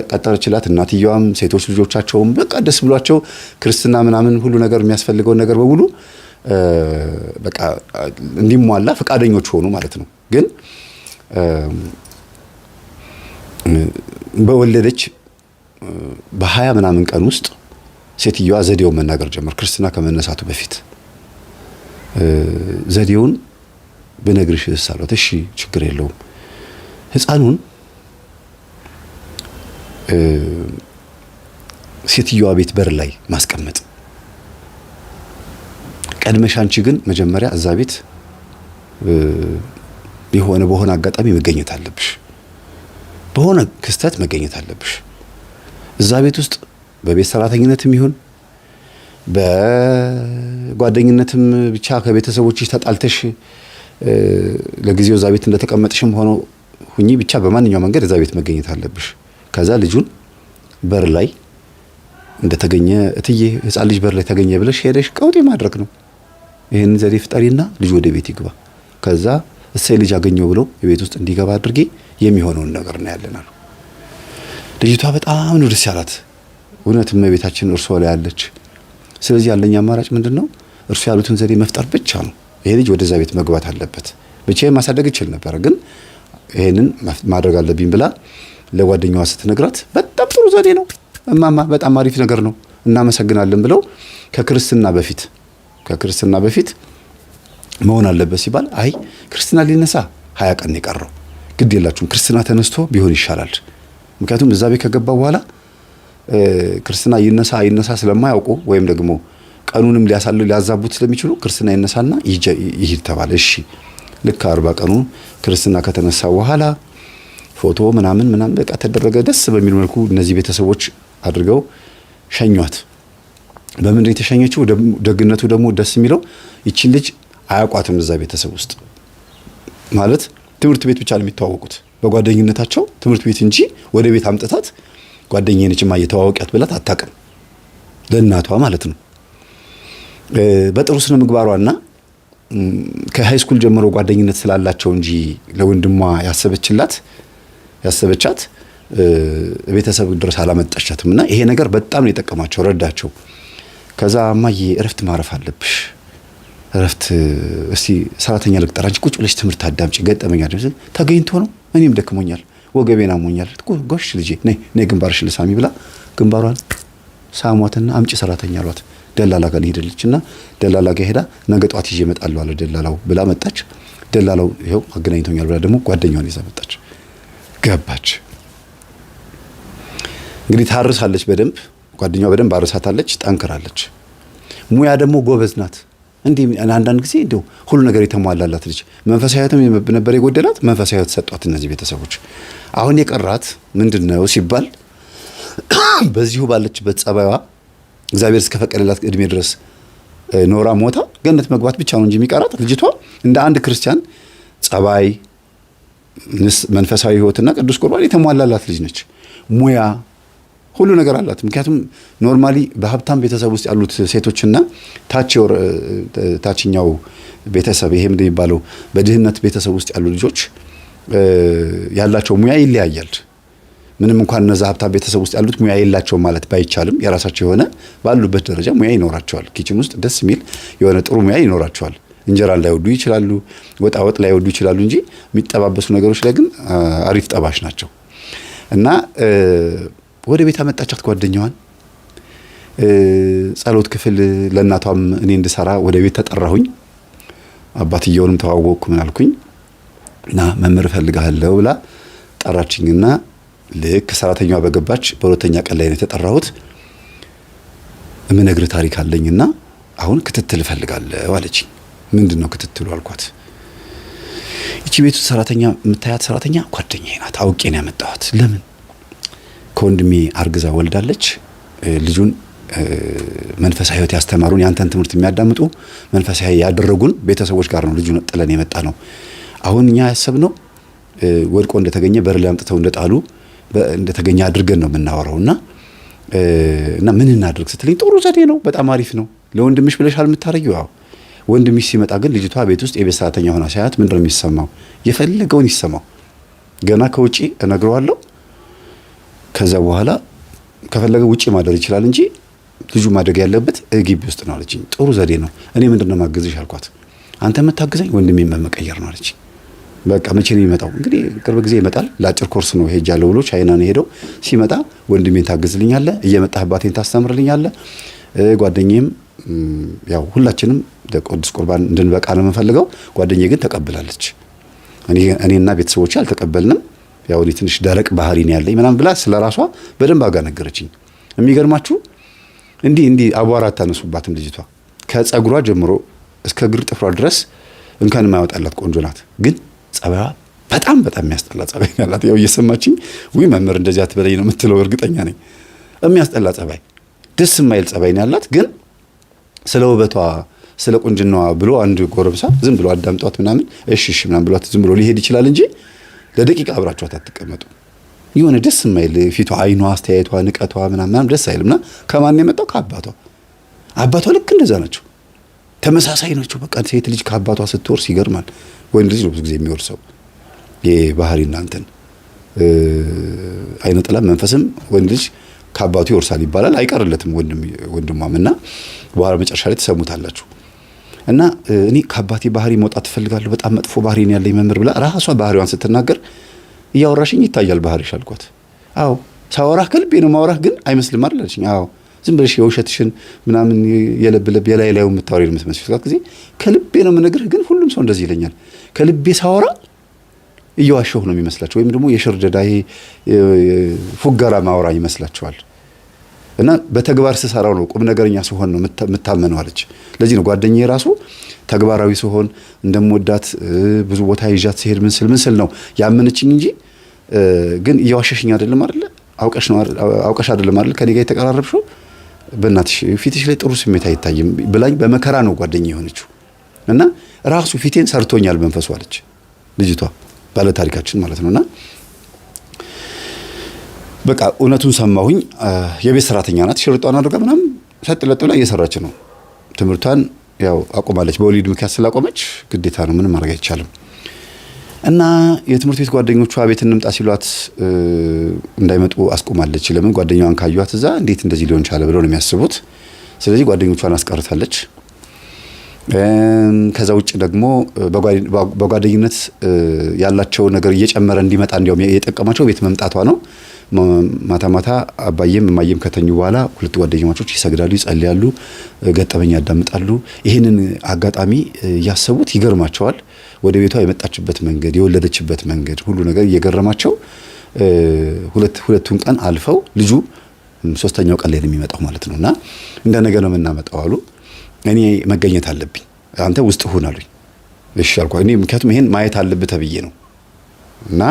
ቀጠረችላት። እናትየዋም ሴቶች ልጆቻቸውም በቃ ደስ ብሏቸው ክርስትና ምናምን ሁሉ ነገር የሚያስፈልገውን ነገር በሙሉ በቃ እንዲሟላ ፈቃደኞች ሆኑ ማለት ነው። ግን በወለደች በ20 ምናምን ቀን ውስጥ ሴትዮዋ ዘዴውን መናገር ጀመር። ክርስትና ከመነሳቱ በፊት ዘዴውን ብነግርሽ ሳሏት፣ እሺ ችግር የለውም ህፃኑን ሴትዮዋ ቤት በር ላይ ማስቀመጥ፣ ቀድመሽ አንቺ ግን መጀመሪያ እዛ ቤት በሆነ አጋጣሚ መገኘት አለብሽ፣ በሆነ ክስተት መገኘት አለብሽ። እዛ ቤት ውስጥ በቤት ሰራተኝነትም ይሁን በጓደኝነትም ብቻ ከቤተሰቦችሽ ተጣልተሽ ለጊዜው እዛ ቤት እንደተቀመጥሽም ሆኖ ሁኚ፣ ብቻ በማንኛውም መንገድ እዛ ቤት መገኘት አለብሽ። ከዛ ልጁን በር ላይ እንደተገኘ እትዬ ህፃን ልጅ በር ላይ ተገኘ ብለሽ ሄደሽ ቀውጤ ማድረግ ነው። ይሄንን ዘዴ ፍጠሪና ልጅ ወደ ቤት ይግባ። ከዛ እሰይ ልጅ አገኘው ብለው የቤት ውስጥ እንዲገባ አድርጌ የሚሆነውን ነገር ነው ያለናል። ልጅቷ በጣም ነው ደስ ያላት። እውነትም እመቤታችን እርሷ ላይ አለች። ስለዚህ ያለኝ አማራጭ ምንድነው? እርሱ ያሉትን ዘዴ መፍጠር ብቻ ነው። ይሄ ልጅ ወደዛ ቤት መግባት አለበት። ብቻዬን ማሳደግ እችል ነበር፣ ግን ይሄንን ማድረግ አለብኝ ብላ ለጓደኛዋ ስትነግራት በጣም ጥሩ ዘዴ ነው እማማ፣ በጣም አሪፍ ነገር ነው፣ እናመሰግናለን ብለው ከክርስትና በፊት መሆን አለበት ሲባል፣ አይ ክርስትና ሊነሳ 20 ቀን የቀረው ግድ የላችሁም ክርስትና ተነስቶ ቢሆን ይሻላል። ምክንያቱም እዛ ቤት ከገባ በኋላ ክርስትና ይነሳ ስለማያውቁ ወይም ደግሞ ቀኑንም ሊያዛቡት ስለሚችሉ ክርስትና ይነሳና ይሂድ ተባለ። እሺ ልክ 40 ቀኑ ክርስትና ከተነሳ በኋላ ፎቶ ምናምን በቃ ተደረገ። ደስ በሚል መልኩ እነዚህ ቤተሰቦች አድርገው ሸኟት። በምን የተሸኘችው? ደግነቱ ደግሞ ደስ የሚለው ይቺን ልጅ አያውቋትም እዛ ቤተሰብ ውስጥ ማለት ትምህርት ቤት ብቻ ነው የሚተዋወቁት በጓደኝነታቸው ትምህርት ቤት እንጂ ወደ ቤት አምጥታት ጓደኛዬ ነች ማየተዋወቂያት ብላት አታውቅም፣ ለእናቷ ማለት ነው። በጥሩ ስነ ምግባሯና ከሃይ ስኩል ጀምሮ ጓደኝነት ስላላቸው እንጂ ለወንድሟ ያሰበቻት ቤተሰብ ድረስ አላመጣቻትም። እና ይሄ ነገር በጣም ነው የጠቀማቸው፣ ረዳቸው። ከዛ እማዬ እረፍት ማረፍ አለብሽ፣ እረፍት እስቲ ሰራተኛ ልቅጠር፣ አንቺ ቁጭ ብለሽ ትምህርት አዳምጪ፣ ገጠመኝ አይደል ተገኝቶ ነው፣ እኔም ደክሞኛል፣ ወገቤና አሞኛል፣ ጎሽ ልጄ ነይ ግንባርሽ ልሳሚ ብላ ግንባሯን ሳሟትና አምጪ ሰራተኛ አሏት። ደላላ ጋር ሄደለችና ደላላ ጋር ሄዳ ነገ ጧት ይዤ እመጣለሁ አለ ደላላው ብላ መጣች። ደላላው ይሄው አገናኝቶኛል ብላ ደግሞ ጓደኛዋን ይዛ መጣች። ገባች። እንግዲህ ታርሳለች በደንብ ጓደኛዋ በደንብ አርሳታለች፣ ጠንክራለች። ሙያ ደግሞ ጎበዝ ናት። እንዲህ አንዳንድ ጊዜ እንደው ሁሉ ነገር የተሟላላት ልጅ መንፈሳዊ ሕይወትም ነበር የጎደላት፣ መንፈሳዊ ሕይወት ሰጧት እነዚህ ቤተሰቦች። አሁን የቀራት ምንድነው ሲባል በዚሁ ባለችበት ጸባይዋ እግዚአብሔር እስከፈቀደላት እድሜ ድረስ ኖራ ሞታ ገነት መግባት ብቻ ነው እንጂ የሚቀራት ልጅቷ እንደ አንድ ክርስቲያን ጸባይ፣ መንፈሳዊ ሕይወትና ቅዱስ ቁርባን የተሟላላት ልጅ ነች። ሙያ ሁሉ ነገር አላት። ምክንያቱም ኖርማሊ በሀብታም ቤተሰብ ውስጥ ያሉት ሴቶችና ታችኛው ቤተሰብ ይሄ ምንድን የሚባለው በድህነት ቤተሰብ ውስጥ ያሉ ልጆች ያላቸው ሙያ ይለያያል። ምንም እንኳን እነዛ ሀብታም ቤተሰብ ውስጥ ያሉት ሙያ የላቸው ማለት ባይቻልም የራሳቸው የሆነ ባሉበት ደረጃ ሙያ ይኖራቸዋል። ኪችን ውስጥ ደስ የሚል የሆነ ጥሩ ሙያ ይኖራቸዋል። እንጀራ ላይወዱ ይችላሉ፣ ወጥ ላይወዱ ይችላሉ እንጂ የሚጠባበሱ ነገሮች ላይ ግን አሪፍ ጠባሽ ናቸው። እና ወደ ቤት አመጣቻት ጓደኛዋን። ጸሎት ክፍል ለእናቷም እኔ እንድሰራ ወደ ቤት ተጠራሁኝ። አባትየውንም ተዋወቅኩ። ምን አልኩኝ እና መምህር እፈልግሃለሁ ብላ ጠራችኝና ልክ ሰራተኛዋ በገባች በሁለተኛ ቀን ላይ ነው የተጠራሁት። የምነግርህ ታሪክ አለኝና አሁን ክትትል እፈልጋለሁ አለችኝ። ምንድነው ክትትሉ አልኳት። እቺ ቤቱ ሰራተኛ የምታያት ሰራተኛ ጓደኛዬ ናት፣ አውቄ ነው ያመጣኋት። ለምን? ከወንድሜ አርግዛ ወልዳለች። ልጁን መንፈሳዊ ሕይወት ያስተማሩን ያንተን ትምህርት የሚያዳምጡ መንፈሳዊ ያደረጉን ቤተሰቦች ጋር ነው ልጁን ጥለን የመጣ ነው። አሁን እኛ ያሰብነው ወድቆ እንደተገኘ በር ላይ አምጥተው እንደተገኘ አድርገን ነው የምናወራውና ምን እናድርግ ስትለኝ ጥሩ ዘዴ ነው፣ በጣም አሪፍ ነው። ለወንድምሽ ብለሻል የምታረጊው? አዎ። ወንድምሽ ሲመጣ ግን ልጅቷ ቤት ውስጥ የቤት ሰራተኛ ሆና ሳያት ምንድነው የሚሰማው? የፈለገውን ይሰማው። ገና ከውጪ እነግረዋለሁ። ከዛ በኋላ ከፈለገ ውጪ ማደር ይችላል እንጂ ልጁ ማደግ ያለበት ግቢ ውስጥ ነው አለችኝ። ጥሩ ዘዴ ነው። እኔ ምንድነው ማገዝሽ አልኳት። አንተ የምታግዘኝ ወንድሜን በመቀየር ነው አለችኝ። በቃ መቼ ነው የሚመጣው? እንግዲህ ቅርብ ጊዜ ይመጣል። ለአጭር ኮርስ ነው ሄጃለሁ ብሎ ቻይና ነው ሄደው። ሲመጣ ወንድሜን ታግዝልኛለህ፣ እየመጣህ አባቴን ታስተምርልኛለህ። ጓደኛዬም ያው ሁላችንም ቅዱስ ቁርባን እንድንበቃ ነው የምንፈልገው። ጓደኛዬ ግን ተቀብላለች። እኔና ቤተሰቦቼ አልተቀበልንም። ያው እኔ ትንሽ ደረቅ ባህሪ ነው ያለኝ ምናምን ብላ ስለራሷ በደንብ አጋ ነገረችኝ። የሚገርማችሁ እንዲህ አቧራ አታነሱባትም ልጅቷ። ከጸጉሯ ጀምሮ እስከ እግር ጥፍሯ ድረስ እንከን የማያወጣላት ቆንጆ ናት። ግን ጸባይዋ በጣም የሚያስጠላ ጸባይ ያላት። ያው እየሰማችኝ ወይ መምህር እንደዚህ አትበለኝ ነው የምትለው እርግጠኛ ነኝ። የሚያስጠላ ጸባይ፣ ደስ የማይል ጸባይ ነው ያላት። ግን ስለ ውበቷ ስለ ቁንጅናዋ ብሎ አንድ ጎረምሳ ዝም ብሎ አዳምጧት ምናምን እሺ ምናምን ብሏት ዝም ብሎ ሊሄድ ይችላል እንጂ ለደቂቃ አብራችኋት አትቀመጡ። የሆነ ደስ የማይል ፊቷ፣ አይኗ፣ አስተያየቷ፣ ንቀቷ ምናምን ደስ አይልምና ከማን የመጣው? አባቷ ልክ እንደዛ ናቸው፣ ተመሳሳይ ናቸው። በቃ ሴት ልጅ ከአባቷ ስትወርስ ይገርማል። ወንድ ልጅ ነው ብዙ ጊዜ የሚወርሰው የባህሪና እንትን አይነ ጥላ መንፈስም ወንድ ልጅ ከአባቱ ይወርሳል ይባላል። አይቀርለትም ወንድሟም እና በኋላ መጨረሻ ላይ ተሰሙታላችሁ። እና እኔ ከአባቴ ባህሪ መውጣት እፈልጋለሁ፣ በጣም መጥፎ ባህሪ ነው ያለኝ መምህር ብላ ራሷ ባህሪዋን ስትናገር እያወራሽኝ ይታያል ባህሪሽ አልኳት። አዎ ሳወራህ ከልቤ ነው ማወራህ ግን አይመስልም አይደል አለችኝ። አዎ ዝም ብለሽ የውሸትሽን ምናምን የለብለብ የላይላዩ የምታወሪ ነው የምትመስለው ጊዜ ከልቤ ነው የምነግርህ። ግን ሁሉም ሰው እንደዚህ ይለኛል። ከልቤ ሳወራ እየዋሸሁ ነው የሚመስላቸው፣ ወይም ደግሞ የሽርደዳ ይሄ ፉገራ ማወራ ይመስላቸዋል። እና በተግባር ስሰራው ነው ቁም ነገረኛ ሲሆን ነው የምታመነው አለች። ለዚህ ነው ጓደኛዬ ራሱ ተግባራዊ ሲሆን እንደምወዳት ብዙ ቦታ ይዣት ሲሄድ ምን ስል ነው ያመነችኝ እንጂ ግን እየዋሸሽኝ አይደለም አይደለ አውቀሽ አይደለም አይደል ከኔ ጋር የተቀራረብሽው በእናትሽ ፊትሽ ላይ ጥሩ ስሜት አይታይም ብላኝ በመከራ ነው ጓደኛዬ የሆነችው። እና ራሱ ፊቴን ሰርቶኛል መንፈሱ አለች ልጅቷ ባለ ታሪካችን ማለት ነውና በቃ እውነቱን ሰማሁኝ። የቤት ሰራተኛ ናት። ሽርጧን አድርጋ ምናምን ሰጥለጥ ብላ እየሰራች ነው። ትምህርቷን ያው አቆማለች። በወሊድ ምክንያት ስላቆመች ግዴታ ነው፣ ምንም ማድረግ አይቻልም። እና የትምህርት ቤት ጓደኞቿ ቤት እንምጣ ሲሏት እንዳይመጡ አስቆማለች። ለምን ጓደኛዋን ካዩት እዛ እንዴት እንደዚህ ሊሆን ቻለ ብለው ነው የሚያስቡት። ስለዚህ ጓደኞቿን አስቀርታለች። ከዛ ውጭ ደግሞ በጓደኝነት ያላቸው ነገር እየጨመረ እንዲመጣ እንዲያውም የጠቀማቸው ቤት መምጣቷ ነው። ማታ ማታ አባዬም እማዬም ከተኙ በኋላ ሁለት ጓደኛሞች ይሰግዳሉ፣ ይጸልያሉ፣ ገጠመኝ ያዳምጣሉ። ይሄንን አጋጣሚ ያሰቡት ይገርማቸዋል። ወደ ቤቷ የመጣችበት መንገድ፣ የወለደችበት መንገድ ሁሉ ነገር እየገረማቸው ሁለቱን ቀን አልፈው ልጁ ሶስተኛው ቀን ላይ ነው የሚመጣው ማለት ነውና እንደ ነገ ነው የምናመጣው አሉ። እኔ መገኘት አለብኝ አንተ ውስጥ ሁን አሉኝ። እሺ አልኳ። እኔ ምክንያቱም ይሄን ማየት አለብህ ተብዬ ነው። እና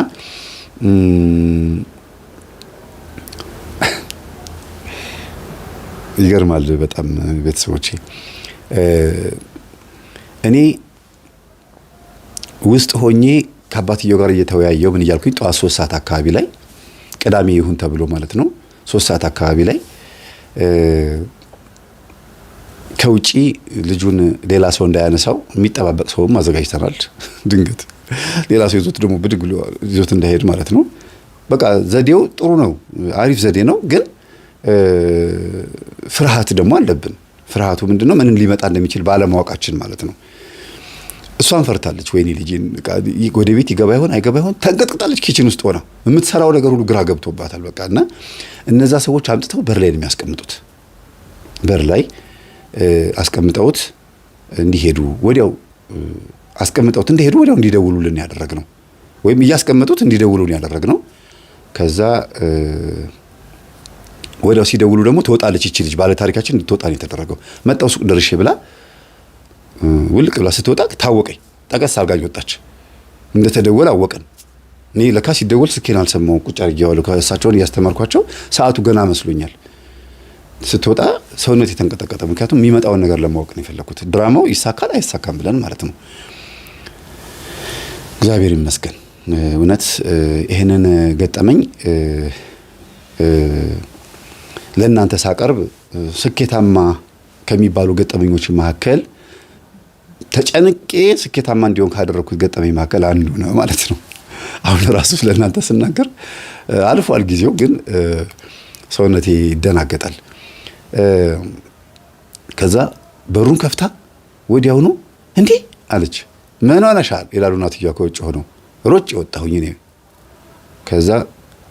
ይገርማል በጣም ቤተሰቦቼ። እኔ ውስጥ ሆኜ ከአባትየው ጋር እየተወያየው ምን እያልኩኝ ጠዋት 3 ሰዓት አካባቢ ላይ ቅዳሜ ይሁን ተብሎ ማለት ነው 3 ሰዓት አካባቢ ላይ ከውጪ ልጁን ሌላ ሰው እንዳያነሳው የሚጠባበቅ ሰውም አዘጋጅተናል። ድንገት ሌላ ሰው ይዞት ደግሞ ብድግ ብሎ ይዞት እንዳይሄድ ማለት ነው። በቃ ዘዴው ጥሩ ነው፣ አሪፍ ዘዴ ነው። ግን ፍርሃት ደግሞ አለብን። ፍርሃቱ ምንድነው? ምንም ሊመጣ እንደሚችል ባለማወቃችን ማለት ነው። እሷን ፈርታለች። ወይኔ ልጄን ወደ ቤት ይገባ ይሆን አይገባ ይሆን ተንቀጥቅጣለች። ኪችን ውስጥ ሆና የምትሰራው ነገር ሁሉ ግራ ገብቶባታል። በቃ እና እነዛ ሰዎች አምጥተው በር ላይ ነው የሚያስቀምጡት። በር ላይ አስቀምጠውት እንዲሄዱ ወዲያው አስቀምጠውት እንዲሄዱ ወዲያው እንዲደውሉልን ያደረግነው፣ ወይም እያስቀመጡት እንዲደውሉልን ያደረግነው። ከዛ ወዲያው ሲደውሉ ደግሞ ትወጣለች ይቺ ልጅ ባለ ታሪካችን እንድትወጣ ነው የተደረገው። መጣው ሱቅ ደርሼ ብላ ውልቅ ብላ ስትወጣ ታወቀኝ። ጠቀስ አርጋኝ ወጣች። እንደተደወለ አወቀን። እኔ ለካ ሲደወል ስልኬን አልሰማሁም። ቁጭ አድርጌዋለሁ ከእሳቸውን እያስተማርኳቸው ሰዓቱ ገና መስሎኛል። ስትወጣ ሰውነት የተንቀጠቀጠ፣ ምክንያቱም የሚመጣውን ነገር ለማወቅ ነው የፈለኩት። ድራማው ይሳካል አይሳካም ብለን ማለት ነው። እግዚአብሔር ይመስገን። እውነት ይሄንን ገጠመኝ ለእናንተ ሳቀርብ ስኬታማ ከሚባሉ ገጠመኞች መካከል ተጨንቄ ስኬታማ እንዲሆን ካደረኩት ገጠመኝ መካከል አንዱ ነው ማለት ነው። አሁን ራሱ ለእናንተ ስናገር አልፏል ጊዜው፣ ግን ሰውነቴ ይደናገጣል። ከዛ በሩን ከፍታ ወዲያውኑ እንዴ አለች። ምን ሆነሻል ይላሉ እናትየዋ ከውጭ ሆነው። ሮጭ ወጣሁኝ እኔ። ከዛ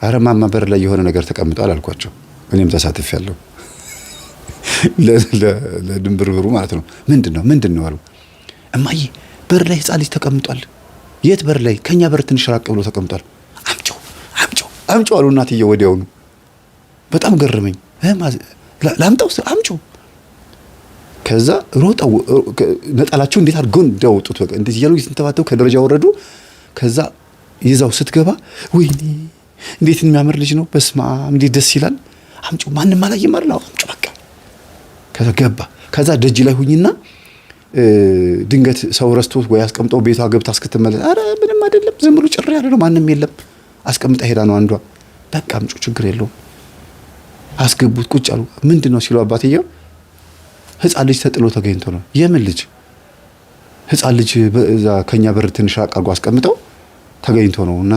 ኧረ ማማ በር ላይ የሆነ ነገር ተቀምጧል አልኳቸው። እኔም ተሳትፌያለሁ ለድንብርብሩ ማለት ነው። ምንድነው አሉ። እማዬ በር ላይ ህፃን ልጅ ተቀምጧል። የት በር ላይ? ከኛ በር ትንሽ ራቅ ብሎ ተቀምጧል። አምጪው አሉ እናትየው ወዲያውኑ። በጣም ገረመኝ። ላምጣው አምጪው። ከዛ ሮጠው ነጠላቸው እንዴት አድርገው እንዳወጡት በቃ እንደዚህ ያሉ እየተንተባተው ከደረጃ ወረዱ። ከዛ ይዛው ስትገባ ወይኔ እንዴት የሚያምር ልጅ ነው፣ በስመአብ እንዴት ደስ ይላል፣ አምጪው ማንንም አላየም አይደል፣ አምጪው በቃ። ከዛ ገባ። ከዛ ደጅ ላይ ሁኝና ድንገት ሰው ረስቶት ወይ አስቀምጠው ቤቷ ገብታ እስክትመለስ አረ ምንም አይደለም ዝም ብሎ ጭር ያለ ነው ማንም የለም አስቀምጣ ሄዳ ነው አንዷ። በቃ አምጪው ችግር የለውም አስገቡት። ቁጭ አሉ። ምንድነው ሲሉ አባትየው ህፃን ልጅ ተጥሎ ተገኝቶ ነው። የምን ልጅ? ህፃን ልጅ በዛ ከኛ በር ትንሽ ራቅ አድርጎ አስቀምጠው ተገኝቶ ነውና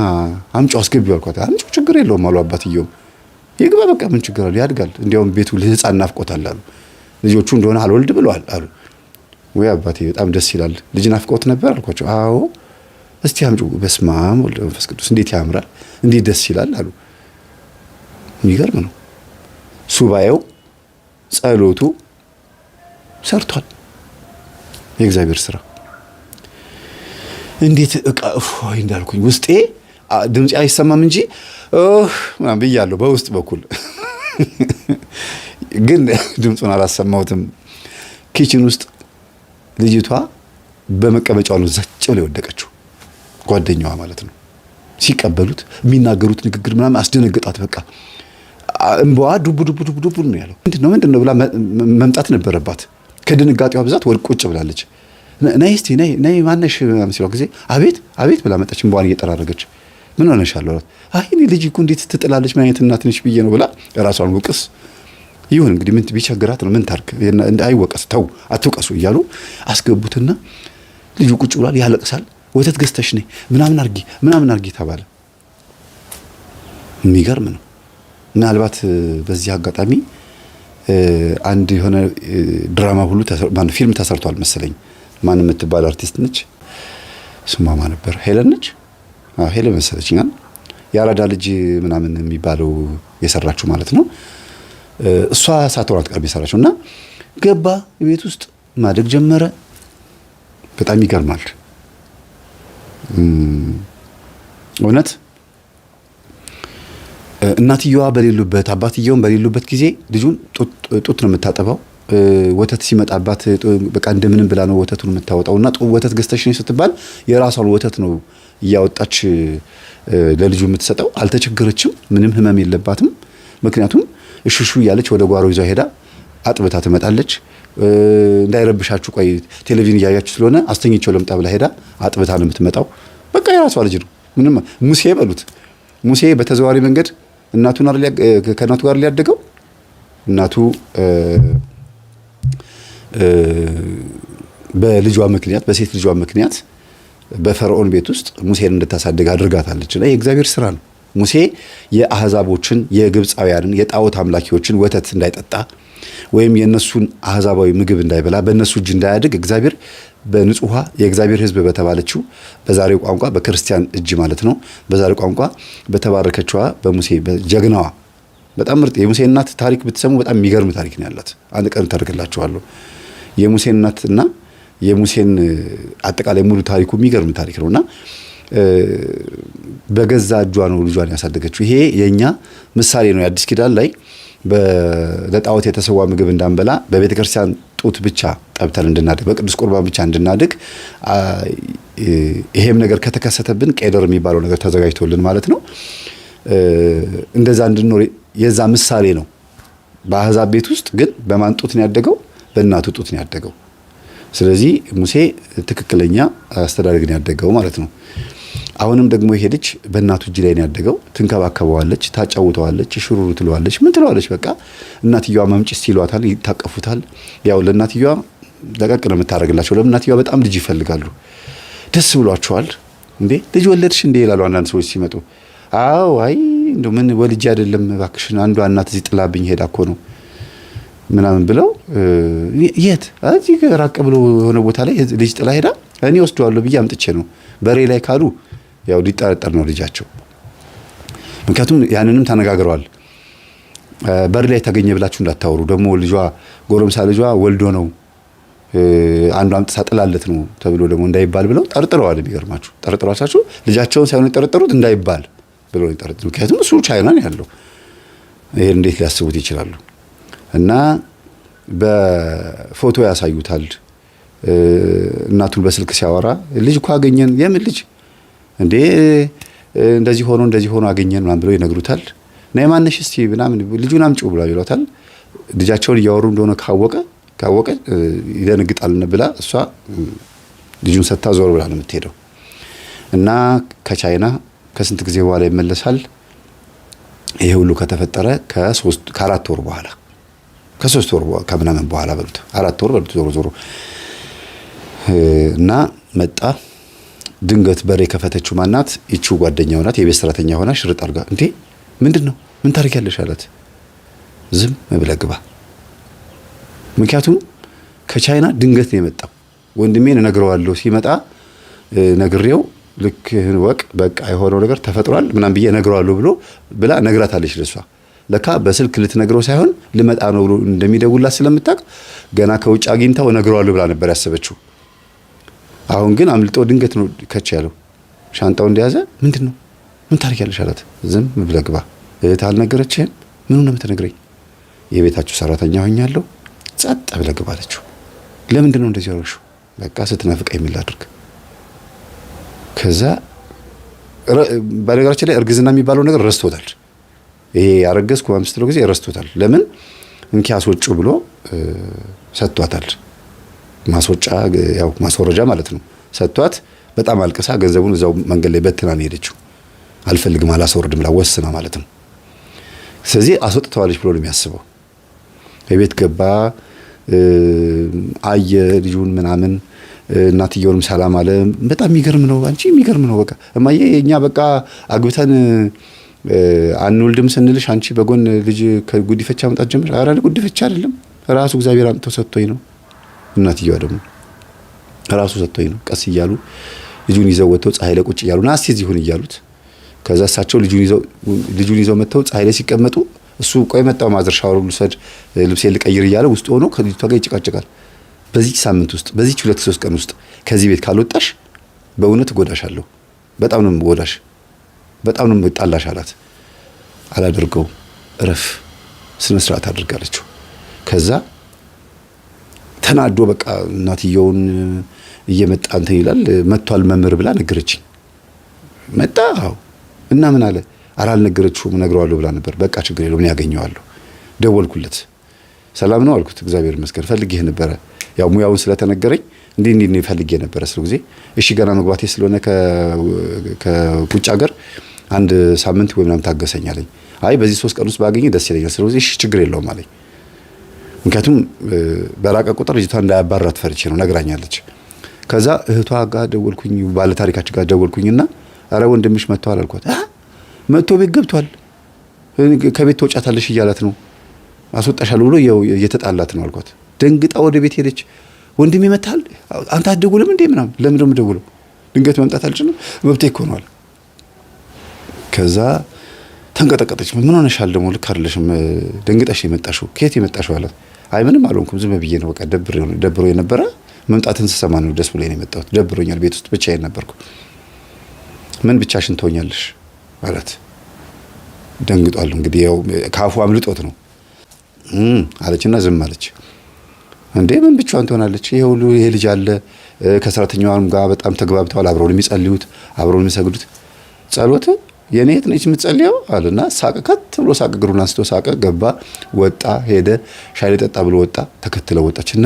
አምጪው አስገቢው አልኳት። አምጪው ችግር የለውም አሉ አባትየው። ይግባ በቃ ምን ችግር አለ ያድጋል፣ እንዲያውም ቤቱ ለህፃን ናፍቆታል አሉ። ልጆቹ እንደሆነ አልወልድ ብለዋል አሉ። ወይ አባቴ በጣም ደስ ይላል፣ ልጅ ናፍቆት ነበር አልኳቸው። አዎ እስቲ አምጪው። በስመ አብ ወልድ መንፈስ ቅዱስ እንዴት ያምራል፣ እንዴት ደስ ይላል አሉ። የሚገርም ነው። ሱባኤው ጸሎቱ ሰርቷል። የእግዚአብሔር ስራ እንዴት እቃ ወይ እንዳልኩኝ ውስጤ ድምጽ አይሰማም እንጂ ምናምን ብያለሁ በውስጥ በኩል ግን ድምፁን አላሰማሁትም። ኪችን ውስጥ ልጅቷ በመቀመጫው ነው ዘጭ ብላ የወደቀችው፣ ጓደኛዋ ማለት ነው። ሲቀበሉት የሚናገሩት ንግግር ምናምን አስደነገጣት። በቃ እንባዋ ዱብ ዱብ ዱብ ዱብ ነው ያለው። ምንድነው ብላ መምጣት ነበረባት። ከድንጋጤዋ ብዛት ቁጭ ብላለች። ነይ እስቲ ነይ ማነሽ ሲለው ጊዜ አቤት አቤት ብላ መጣች። እንባዋን እየጠራረገች ምን ሆነሻል አላት። አይ እኔ ልጅ እኮ እንዴት ትጥላለች ምን አይነት እናት ነሽ ብዬ ነው ብላ ራሷን ወቅስ። ይሁን እንግዲህ ምን ቢቸግራት ነው ምን ታርክ፣ አይወቀስ ተው አትውቀሱ እያሉ አስገቡትና ልጁ ቁጭ ብሏል፣ ያለቅሳል። ወተት ገዝተሽ ነይ ምናምን አርጊ ተባለ። የሚገርም ነው። ምናልባት በዚህ አጋጣሚ አንድ የሆነ ድራማ ሁሉ ፊልም ተሰርቷል መሰለኝ። ማን የምትባል አርቲስት ነች፣ ስሟ ማን ነበር? ሄለን ነች። ሄለን መሰለችኝ። የአራዳ ልጅ ምናምን የሚባለው የሰራችው ማለት ነው። እሷ ሳትሆን አትቀርም የሰራችው እና ገባ ቤት ውስጥ ማደግ ጀመረ። በጣም ይገርማል እውነት። እናትየዋ በሌሉበት አባትየውም በሌሉበት ጊዜ ልጁን ጡት ነው የምታጠባው። ወተት ሲመጣባት በቃ እንደምንም ብላ ነው ወተቱን የምታወጣውና ወተት ገዝተሽ ነው ስትባል የራሷን ወተት ነው እያወጣች ለልጁ የምትሰጠው። አልተቸገረችም፣ ምንም ህመም የለባትም። ምክንያቱም እሽሹ እያለች ወደ ጓሮ ይዛ ሄዳ አጥብታ ትመጣለች። እንዳይረብሻችሁ ቆይ ቴሌቪዥን እያያችሁ ስለሆነ አስተኝቼው ለምጣ ብላ ሄዳ አጥብታ ነው የምትመጣው። በቃ የራሷ ልጅ ነው። ምንም ሙሴ በሉት። ሙሴ በተዘዋዋሪ መንገድ ከእናቱ ጋር ሊያደገው እናቱ በልጇ ምክንያት በሴት ልጇ ምክንያት በፈርዖን ቤት ውስጥ ሙሴን እንድታሳድግ አድርጋታለች። እና የእግዚአብሔር ስራ ነው። ሙሴ የአህዛቦችን የግብፃውያንን የጣዖት አምላኪዎችን ወተት እንዳይጠጣ ወይም የነሱን አህዛባዊ ምግብ እንዳይበላ በእነሱ እጅ እንዳያድግ እግዚአብሔር በንጹህ የእግዚአብሔር ሕዝብ በተባለችው በዛሬው ቋንቋ በክርስቲያን እጅ ማለት ነው። በዛሬው ቋንቋ በተባረከችዋ በሙሴ በጀግናዋ በጣም ምርጥ የሙሴ እናት ታሪክ ብትሰሙ በጣም የሚገርም ታሪክ ነው ያላት። አንድ ቀን ተርክላችኋለሁ። የሙሴ እናትና የሙሴን አጠቃላይ ሙሉ ታሪኩ የሚገርም ታሪክ ነውና በገዛ እጇ ነው ልጇን ያሳደገችው። ይሄ የኛ ምሳሌ ነው። የአዲስ ኪዳን ላይ ለጣዖት የተሰዋ ምግብ እንዳንበላ በቤተ ክርስቲያን ጡት ብቻ ጠብተን እንድናድግ በቅዱስ ቁርባን ብቻ እንድናድግ ይሄም ነገር ከተከሰተብን ቄደር የሚባለው ነገር ተዘጋጅቶልን ማለት ነው እንደዛ እንድንኖር የዛ ምሳሌ ነው። በአህዛብ ቤት ውስጥ ግን በማን ጡት ነው ያደገው? በእናቱ ጡት ነው ያደገው። ስለዚህ ሙሴ ትክክለኛ አስተዳደግ ነው ያደገው ማለት ነው። አሁንም ደግሞ ይሄ ልጅ በእናቱ እጅ ላይ ነው ያደገው። ትንከባከበዋለች፣ ታጫውተዋለች፣ ሽሩሩ ትለዋለች፣ ምን ትለዋለች። በቃ እናትየዋ መምጭስ ይሏታል፣ ይታቀፉታል። ያው ለእናትየዋ ለቀቅ ነው የምታደርግላቸው። ለእናትየዋ በጣም ልጅ ይፈልጋሉ፣ ደስ ብሏቸዋል። እንዴ ልጅ ወለድሽ እንዴ ይላሉ አንዳንድ ሰዎች ሲመጡ። አዎ አይ እንደው ምን ወልጄ አይደለም እባክሽን፣ አንዷ እናት እዚህ ጥላብኝ ሄዳ እኮ ነው ምናምን ብለው የት እዚህ ራቅ ብሎ የሆነ ቦታ ላይ ልጅ ጥላ ሄዳ እኔ ወስደዋለሁ ብዬ አምጥቼ ነው በሬ ላይ ካሉ ያው ሊጠረጠር ነው ልጃቸው። ምክንያቱም ያንንም ተነጋግረዋል። በር ላይ ተገኘ ብላችሁ እንዳታወሩ፣ ደግሞ ልጇ ጎረምሳ ልጇ ወልዶ ነው አንዱ አምጥታ ጥላለት ነው ተብሎ ደግሞ እንዳይባል ብለው ጠርጥረዋል። ቢገርማችሁ ጠርጥሯቻችሁ ልጃቸውን ሳይሆን የጠረጠሩት እንዳይባል ብለው ይጠረጥሩ። ምክንያቱም እሱ ቻይና ነው ያለው። ይሄ እንዴት ሊያስቡት ይችላሉ? እና በፎቶ ያሳዩታል። እናቱን በስልክ ሲያወራ ልጅ እኮ አገኘን። የምን ልጅ እንዴ እንደዚህ ሆኖ አገኘን ምናምን ብለው ይነግሩታል። ነይ ማነሽ እስቲ ምናምን ልጁን አምጪው ብላ ይሏታል። ልጃቸውን እያወሩ እንደሆነ ካወቀ ይደነግጣል ብላ እሷ ልጁን ሰታ ዞር ብላ ነው የምትሄደው። እና ከቻይና ከስንት ጊዜ በኋላ ይመለሳል። ይሄ ሁሉ ከተፈጠረ ከ4 ወር በኋላ ከ3 ወር ከምናምን በኋላ በሉት 4 ወር በሉት ዞሮ እና መጣ። ድንገት በሬ ከፈተችው ማናት? ይቺው ጓደኛው ናት። የቤት ሰራተኛ ሆና ሽርጥ አርጋ እንዴ ምንድነው ምን ታሪክ ያለሽ አላት። ዝም ብለህ ግባ። ምክንያቱም ከቻይና ድንገት ነው የመጣው። ወንድሜን እነግረዋለሁ ሲመጣ ነግሬው ልክ ወቅ በቃ የሆነው ነገር ተፈጥሯል ምናምን ብዬ እነግረዋለሁ ብላ ነግራታለች ለሷ። ለካ በስልክ ልትነግረው ሳይሆን ልመጣ ነው ብሎ እንደሚደውላት ስለምታውቅ ገና ከውጭ አግኝታው እነግረዋለሁ ብላ ነበር ያሰበችው። አሁን ግን አምልጦ ድንገት ነው ከች ያለው። ሻንጣው እንደያዘ ምንድነው ምን ታሪክ ያለሽ አላት። ዝም ብለህ ግባ። እህት አልነገረችህም? ምኑን ነው የምትነግረኝ? የቤታችሁ ሰራተኛ ሆኛለሁ፣ ጸጥ ብለህ ግባ አለችው። ለምንድን ነው እንደዚህ ያደረግሽው? በቃ ስትናፍቀኝ ምን ላድርግ? ከዛ በነገራችን ላይ እርግዝና የሚባለው ነገር ረስቶታል። ይሄ ያረገዝኩ በ5 ጊዜ ረስቶታል። ለምን እንኪ አስወጪው ብሎ ሰጥቷታል። ማስወጫ ያው ማስወረጃ ማለት ነው። ሰጥቷት በጣም አልቅሳ ገንዘቡን እዛው መንገድ ላይ በትና ነው ሄደችው። አልፈልግም አላስወርድም ብላ ወስና ማለት ነው። ስለዚህ አስወጥተዋለች ብሎ ነው የሚያስበው። የቤት ገባ፣ አየ ልጁን ምናምን፣ እናትየውንም ሰላም አለ። በጣም የሚገርም ነው አንቺ፣ የሚገርም ነው በቃ እማዬ፣ እኛ በቃ አግብተን አንወልድም ስንልሽ አንቺ በጎን ልጅ ከጉዲፈቻ መጣት ጀምር። ኧረ ጉዲፈቻ አይደለም ራሱ እግዚአብሔር አምጥቶ ሰጥቶኝ ነው። እናትየዋ ደግሞ ራሱ ሰጥቶኝ ነው። ቀስ እያሉ ልጁን ይዘው ወጥተው ፀሐይ ላይ ቁጭ እያሉ ናስቲ እዚህ ሁን እያሉት፣ ከዛ እሳቸው ልጁን ይዘው መጥተው ፀሐይ ላይ ሲቀመጡ እሱ ቆይ መጣው ማዘር ሻወር ልውሰድ ልብሴ ልቀይር እያለ ውስጥ ሆኖ ከልጅቷ ጋር ይጨቃጨቃል። በዚህ ሳምንት ውስጥ በዚህ 2-3 ቀን ውስጥ ከዚህ ቤት ካልወጣሽ በእውነት እጎዳሻለሁ፣ በጣም ነው የምጎዳሽ፣ በጣም ነው የምጣላሽ አላት። አላደርገው እረፍ ስነ ስርዓት አድርጋለችው። ከዛ ተናዶ በቃ እናትየውን እየመጣ እንትን ይላል። መጥቷል መምህር ብላ ነገረችኝ። መጣ እና ምን አለ? ኧረ አልነገረችውም እነግረዋለሁ ብላ ነበር። በቃ ችግር የለውም እኔ ያገኘዋለሁ። ደወልኩለት። ሰላም ነው አልኩት። እግዚአብሔር ይመስገን ፈልጌህ ነበረ፣ ያው ሙያውን ስለተነገረኝ እንዲህ ነው ፈልጌ ነበረ ስለ ጊዜ። እሺ ገና መግባቴ ስለሆነ ከውጭ ሀገር 1 ሳምንት ወይ ምናምን ታገሰኝ አለኝ። አይ በዚህ 3 ቀን ውስጥ ባገኘ ደስ ይለኛል። ስለዚህ እሺ ችግር የለውም አለኝ። ምክንያቱም በራቀ ቁጥር ልጅቷ እንዳያባራት ፈርቼ ነው ነግራኛለች። ከዛ እህቷ ጋር ደወልኩኝ፣ ባለ ታሪካችን ጋር ደወልኩኝና አረ ወንድምሽ መጥቷል አልኳት። መጥቶ ቤት ገብቷል፣ ከቤት ትወጫታለሽ እያላት ነው፣ አስወጣሻለሁ ብሎ እየተጣላት ነው አልኳት። ደንግጣ ወደ ቤት ሄደች። ወንድሜ መጥቷል፣ አንተ አትደውልም እንዴ ምናምን። ለምን ነው የምደውለው? ድንገት መምጣት አልችልም፣ መብቴ እኮ ነው አለ። ከዛ ተንቀጠቀጠች። ምን ሆነሻል ደግሞ? ልክ አይደለሽም፣ ደንግጠሽ የመጣሽው ከየት የመጣሽው አላት። አይ ምንም አልሆንኩም፣ ዝም ብዬ ነው በቃ ደብሮ የነበረ መምጣትን ስሰማ ነው ደስ ብሎኝ ነው የመጣሁት። ደብሮኛል፣ ቤት ውስጥ ብቻዬን ነበርኩ። ምን ብቻሽን ትሆኛለሽ አላት። ደንግጧል እንግዲህ ያው ካፉ አምልጦት ነው አለችና ዝም አለች። እንዴ ምን ብቻዋን ትሆናለች? ይሄ ሁሉ ይሄ ልጅ አለ፣ ከሰራተኛዋም ጋር በጣም ተግባብተዋል፣ አብረው የሚጸልዩት፣ አብረው የሚሰግዱት። ጸሎት የኔ እህት ነች የምትጸልየው አለና ሳቀ። ከት ብሎ ሳቀ፣ እግሩን አንስቶ ሳቀ። ገባ፣ ወጣ፣ ሄደ። ሻይ ልጠጣ ብሎ ወጣ። ተከትለው ወጣችና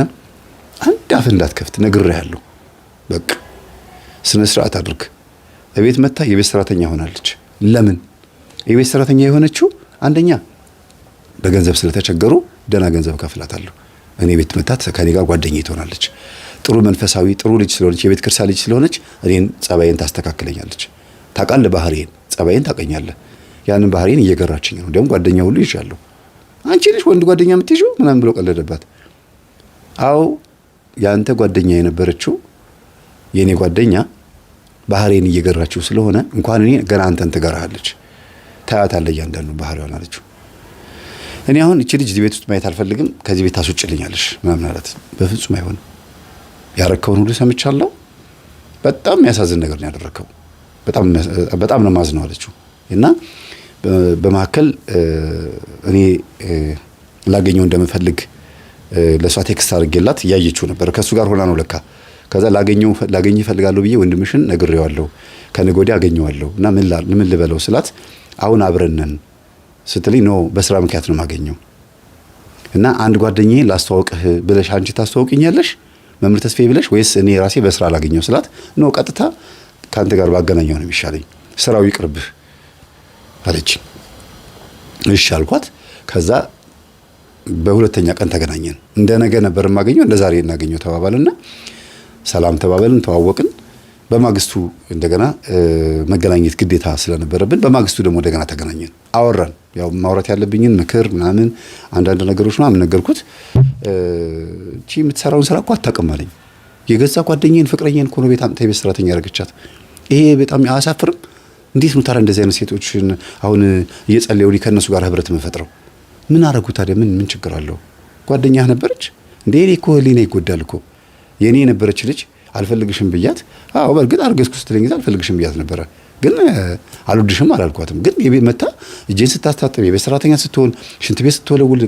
አንድ አፍ እንዳትከፍት ነግሬሃለሁ፣ በቃ ስነ ስርዓት አድርግ። እቤት መታ የቤት ሰራተኛ ሆናለች። ለምን የቤት ሰራተኛ የሆነችው? አንደኛ በገንዘብ ስለተቸገሩ ደና ገንዘብ ከፍላታለሁ። እኔ ቤት መታ ከኔ ጋር ጓደኛዬ ትሆናለች። ጥሩ መንፈሳዊ ጥሩ ልጅ ስለሆነች የቤት ክርስቲያን ልጅ ስለሆነች እኔን ጸባዬን ታስተካክለኛለች። ታውቃለህ ባህሪዬን፣ ጸባዬን ታውቀኛለህ። ያንን ባህሪዬን እየገራችኝ ነው። ደግሞ ጓደኛ ሁሉ ይዣለሁ። አንቺ ልጅ ወንድ ጓደኛ የምትይዥው ምናምን ብሎ ቀለደባት። አዎ ያንተ ጓደኛ የነበረችው የኔ ጓደኛ ባህሪዬን እየገራችው ስለሆነ እንኳን እኔ ገና አንተን ትገራለች። ታያታለህ እያንዳንዱ ባህሪዋን አለችው። እኔ አሁን እቺ ልጅ እዚህ ቤት ውስጥ ማየት አልፈልግም፣ ከዚህ ቤት ታስወጭልኛለሽ ምናምን አላት። በፍጹም አይሆንም፣ ያረከውን ሁሉ ሰምቻለሁ። በጣም የሚያሳዝን ነገር ነው ያደረከው፣ በጣም ነው ማዝነው አለችው። እና በመካከል እኔ ላገኘው እንደምፈልግ ለሷ ቴክስት አድርጌላት እያየችው ነበር። ከሱ ጋር ሆና ነው ለካ። ከዛ ላገኝ እፈልጋለሁ ብዬ ወንድምሽን ነግሬዋለሁ፣ ከነገ ወዲያ አገኘዋለሁ እና ምን ልበለው ስላት አሁን አብረን ነን ስትልኝ ነው በስራ ምክንያት ነው የማገኘው እና አንድ ጓደኛዬ ላስተዋውቅህ ብለሽ አንቺ ታስተዋውቂኛለሽ መምህር ተስፋዬ ብለሽ ወይስ እኔ ራሴ በስራ ላገኘው ስላት ነው ቀጥታ ካንተ ጋር ባገናኘው ነው የሚሻለኝ፣ ስራው ይቅርብህ አለች። እሺ አልኳት። ከዛ በሁለተኛ ቀን ተገናኘን። እንደ ነገ ነበር የማገኘው፣ እንደ ዛሬ እናገኘው ተባባልና ሰላም ተባባልን፣ ተዋወቅን። በማግስቱ እንደገና መገናኘት ግዴታ ስለነበረብን በማግስቱ ደግሞ እንደገና ተገናኘን፣ አወራን። ያው ማውራት ያለብኝን ምክር ምናምን አንዳንድ ነገሮች ምናምን ነገርኩት። እቺ የምትሰራውን ስራ እኮ አታውቅም አለኝ። የገዛ ጓደኛዬን ፍቅረኛዬን እኮ ነው ቤት አምጥታ የቤት ሰራተኛ ያደረገቻት። ይሄ በጣም አያሳፍርም? እንዴት ነው ታዲያ እንደዚህ አይነት ሴቶችን አሁን እየጸለዩ ከነሱ ጋር ህብረት መፈጥረው? ምን አደረጉ ታዲያ? ምን ችግር አለው? ጓደኛህ ነበረች እንዴ? እኔ እኮ ህሊና ይጎዳል እኮ። የኔ የነበረች ልጅ አልፈልግሽም ብያት፣ አዎ በእርግጥ አርገዝኩ ስትለኝ ጊዜ አልፈልግሽም ብያት ነበረ፣ ግን አልወድሽም አላልኳትም። ግን የቤት መታ እጄን ስታስታጥብ፣ የቤት ሰራተኛ ስትሆን፣ ሽንት ቤት ስትወለውል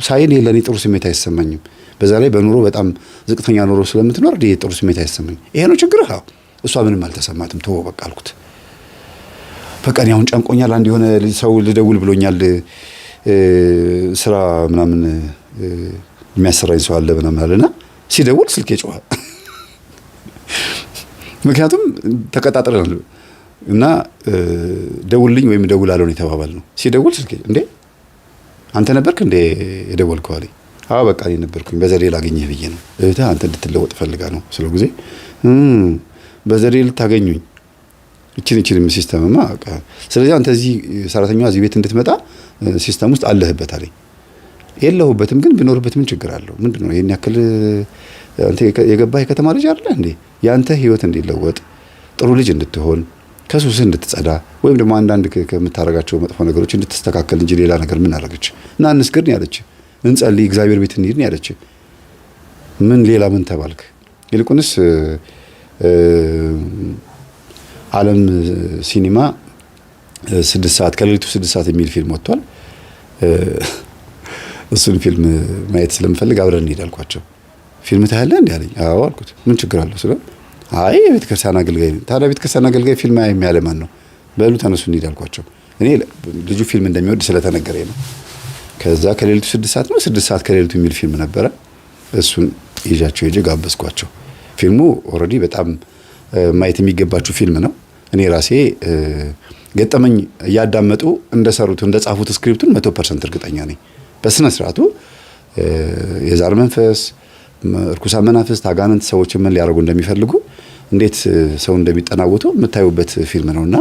ሳይን ለኔ ጥሩ ስሜት አይሰማኝም። በዛ ላይ በኑሮ በጣም ዝቅተኛ ኑሮ ስለምትኖር ጥሩ ስሜት አይሰማኝም። ይሄ ነው ችግርህ? አዎ። እሷ ምንም አልተሰማትም። ተወው በቃ አልኩት። በቃ እኔ አሁን ጨንቆኛል፣ አንድ የሆነ ሰው ልደውል ብሎኛል፣ ስራ ምናምን የሚያሰራኝ ሰው አለ ምናምን አለና ሲደውል ስልኬ ጮኸ። ምክንያቱም ተቀጣጥረናል እና ደውልልኝ ወይም እደውላለሁ ነው የተባባልነው። ሲደውል ስልኬ እንዴ አንተ ነበርክ እንዴ የደወልከው አለኝ። አዎ በቃ እኔ ነበርኩኝ፣ በዘዴ ላገኘህ ብዬ ነው። እህትህ አንተ እንድትለወጥ ፈልጋ ነው ስለ ጊዜ በዘዴ ልታገኙኝ እቺን ሲስተምማ በቃ ስለዚህ አንተ እዚህ ሰራተኛዋ እዚህ ቤት እንድትመጣ ሲስተም ውስጥ አለህበት አለኝ። የለሁበትም፣ ግን ቢኖርበት ምን ችግር አለው? ምንድነው ይሄን ያክል አንተ የገባህ የከተማ ልጅ አይደለ እንዴ? ያንተ ህይወት እንዲለወጥ ጥሩ ልጅ እንድትሆን ከሱስ እንድትጸዳ ወይም ደግሞ አንዳንድ ከምታረጋቸው መጥፎ ነገሮች እንድትስተካከል እንጂ ሌላ ነገር ምን አደረገች? እና እንስገድ ነው ያለች፣ እንጸልይ፣ እግዚአብሔር ቤት እንሂድ ነው ያለች። ምን ሌላ ምን ተባልክ? ይልቁንስ ዓለም ሲኒማ 6 ሰዓት ከሌሊቱ 6 ሰዓት የሚል ፊልም ወጥቷል። እሱን ፊልም ማየት ስለምፈልግ አብረን እንሂድ አልኳቸው። ፊልም ታያለህ እንዴ አለኝ። አዎ አልኩት። ምን ችግር አለው ስለ አይ የቤተክርስቲያን አገልጋይ ነኝ። ታዲያ ቤተክርስቲያን አገልጋይ ፊልም የሚያለ ማን ነው? በሉ ተነሱ እንሂድ አልኳቸው። እኔ ልጁ ፊልም እንደሚወድ ስለተነገረኝ ነው። ከዛ ከሌሊቱ 6 ሰዓት ነው 6 ሰዓት ከሌሊቱ የሚል ፊልም ነበረ። እሱን ይዣቸው ሄጄ ጋበዝኳቸው። ፊልሙ ኦልሬዲ በጣም ማየት የሚገባችሁ ፊልም ነው። እኔ ራሴ ገጠመኝ እያዳመጡ እንደሰሩት እንደጻፉት ስክሪፕቱን 100% እርግጠኛ ነኝ። በስነ ስርዓቱ የዛር መንፈስ፣ እርኩሳን መናፍስት፣ አጋንንት ሰዎችን ምን ሊያደርጉ እንደሚፈልጉ እንዴት ሰው እንደሚጠናወቱ የምታዩበት ፊልም ነውና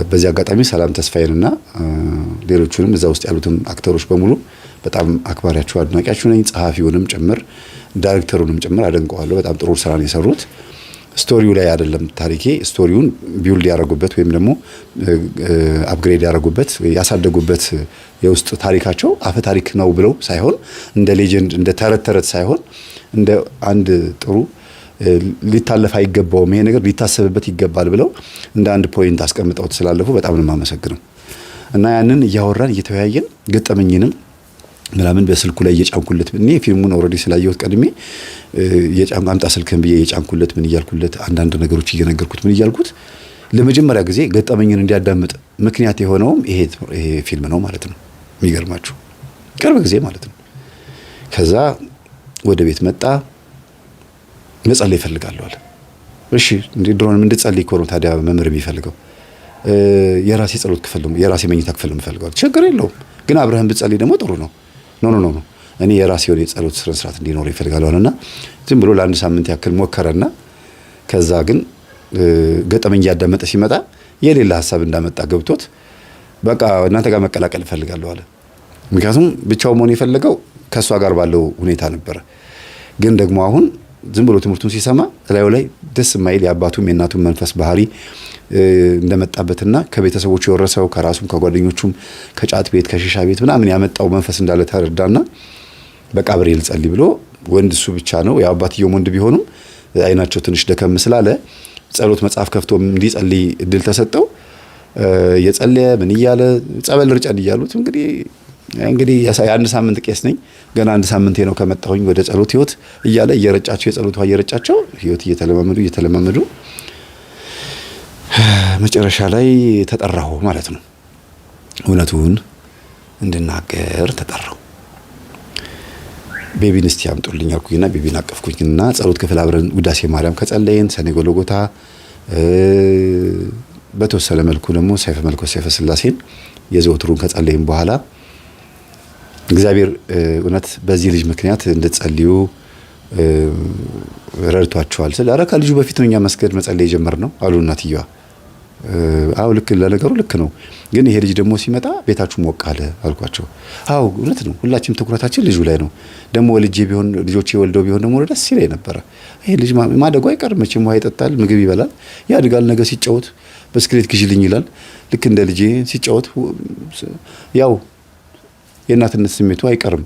በዚህ አጋጣሚ ሰላም ተስፋዬንና ሌሎቹንም እዛ ውስጥ ያሉትን አክተሮች በሙሉ በጣም አክባሪያችሁ አድናቂያችሁ ነኝ። ጸሐፊውንም ጭምር ዳይሬክተሩንም ጭምር አደንቀዋለሁ። በጣም ጥሩ ስራ ነው የሰሩት። ስቶሪው ላይ አይደለም ታሪኬ፣ ስቶሪውን ቢውልድ ያደረጉበት ወይም ደግሞ አፕግሬድ ያደረጉበት ያሳደጉበት የውስጥ ታሪካቸው አፈ ታሪክ ነው ብለው ሳይሆን እንደ ሌጀንድ እንደ ተረት ሳይሆን እንደ አንድ ጥሩ ሊታለፍ አይገባውም፣ ይሄ ነገር ሊታሰብበት ይገባል ብለው እንደ አንድ ፖይንት አስቀምጠው ስላለፉ በጣም ነው የማመሰግነው። እና ያንን እያወራን እየተወያየን ገጠመኝንም ምናምን በስልኩ ላይ እየጫንኩለት እኔ ፊልሙን ኦልሬዲ ስላየሁት ቀድሜ አምጣ ስልክህን ብዬ እየጫንኩለት ምን እያልኩለት አንዳንድ ነገሮች እየነገርኩት ምን እያልኩት ለመጀመሪያ ጊዜ ገጠመኝን እንዲያዳምጥ ምክንያት የሆነውም ይሄ ፊልም ነው ማለት ነው። የሚገርማችሁ ቅርብ ጊዜ ማለት ነው። ከዛ ወደ ቤት መጣ። መጸለይ እፈልጋለሁ አለ። እሺ እንዴ ድሮንም እንድጸልይ እኮ ነው ታዲያ መምህር የሚፈልገው። የራሴ ጸሎት ክፍል ነው የራሴ መኝታ ክፍል ነው የምፈልገው። ችግር የለውም ግን አብረህም ብትጸልይ ደግሞ ጥሩ ነው። ኖ እኔ የራሴ የሆነ የጸሎት ስነ ስርዓት እንዲኖር ይፈልጋለሁ አለና ዝም ብሎ ለአንድ ሳምንት ያክል ሞከረና ከዛ ግን ገጠመኝ እያዳመጠ ሲመጣ የሌላ ሐሳብ እንዳመጣ ገብቶት በቃ እናንተ ጋር መቀላቀል እፈልጋለሁ አለ። ምክንያቱም ብቻው መሆን የፈለገው ከሷ ጋር ባለው ሁኔታ ነበር። ግን ደግሞ አሁን ዝም ብሎ ትምህርቱን ሲሰማ ላዩ ላይ ደስ የማይል የአባቱም የእናቱም መንፈስ ባህሪ እንደመጣበትና ከቤተሰቦቹ የወረሰው ከራሱም ከጓደኞቹም ከጫት ቤት ከሺሻ ቤት ምናምን ያመጣው መንፈስ እንዳለ ተረዳና በቃ አብሬ ልጸልይ ብሎ ወንድ እሱ ብቻ ነው የአባትየው ወንድ ቢሆኑም አይናቸው ትንሽ ደከም ስላለ ጸሎት መጽሐፍ ከፍቶ እንዲጸልይ እድል ተሰጠው። የጸለየ ምን እያለ ጸበል ርጨን እያሉት እንግዲህ የአንድ ሳምንት ቄስ ነኝ ገና አንድ ሳምንቴ ነው ከመጣሁኝ ወደ ጸሎት ህይወት እያለ እየረጫቸው የጸሎት ውሃ እየረጫቸው ህይወት እየተለማመዱ መጨረሻ ላይ ተጠራሁ ማለት ነው። እውነቱን እንድናገር ተጠራሁ። ቤቢን እስቲ አምጡልኝ አልኩኝና ቤቢን አቀፍኩኝና ጸሎት ክፍል አብረን ውዳሴ ማርያም ከጸለየን ሰኔ ጎልጎታ በተወሰነ መልኩ ደግሞ ሰይፈ መለኮት ሰይፈ ስላሴን የዘወትሩን ከጸለይን በኋላ እግዚአብሔር እውነት በዚህ ልጅ ምክንያት እንድትጸልዩ ረድቷቸዋል ስለ አረ ከልጁ በፊት ነው እኛ መስገድ መጸለይ የጀመርነው አሉ እናትየዋ። አው ልክ ለነገሩ ልክ ነው፣ ግን ይሄ ልጅ ደግሞ ሲመጣ ቤታችሁ ሞቅ አለ አልኳቸው። አው እውነት ነው፣ ሁላችንም ትኩረታችን ልጁ ላይ ነው። ደግሞ ልጆቼ ወልደው ቢሆን ደግሞ ደስ ይለኝ ነበረ። ይሄ ልጅ ማደጉ አይቀርም መቼም ውሃ ይጠጣል፣ ምግብ ይበላል፣ ያድጋል። ነገ ሲጫወት ብስክሌት ግዢልኝ ይላል። ልክ እንደ ልጄ ሲጫወት ያው የእናትነት ስሜቱ አይቀርም።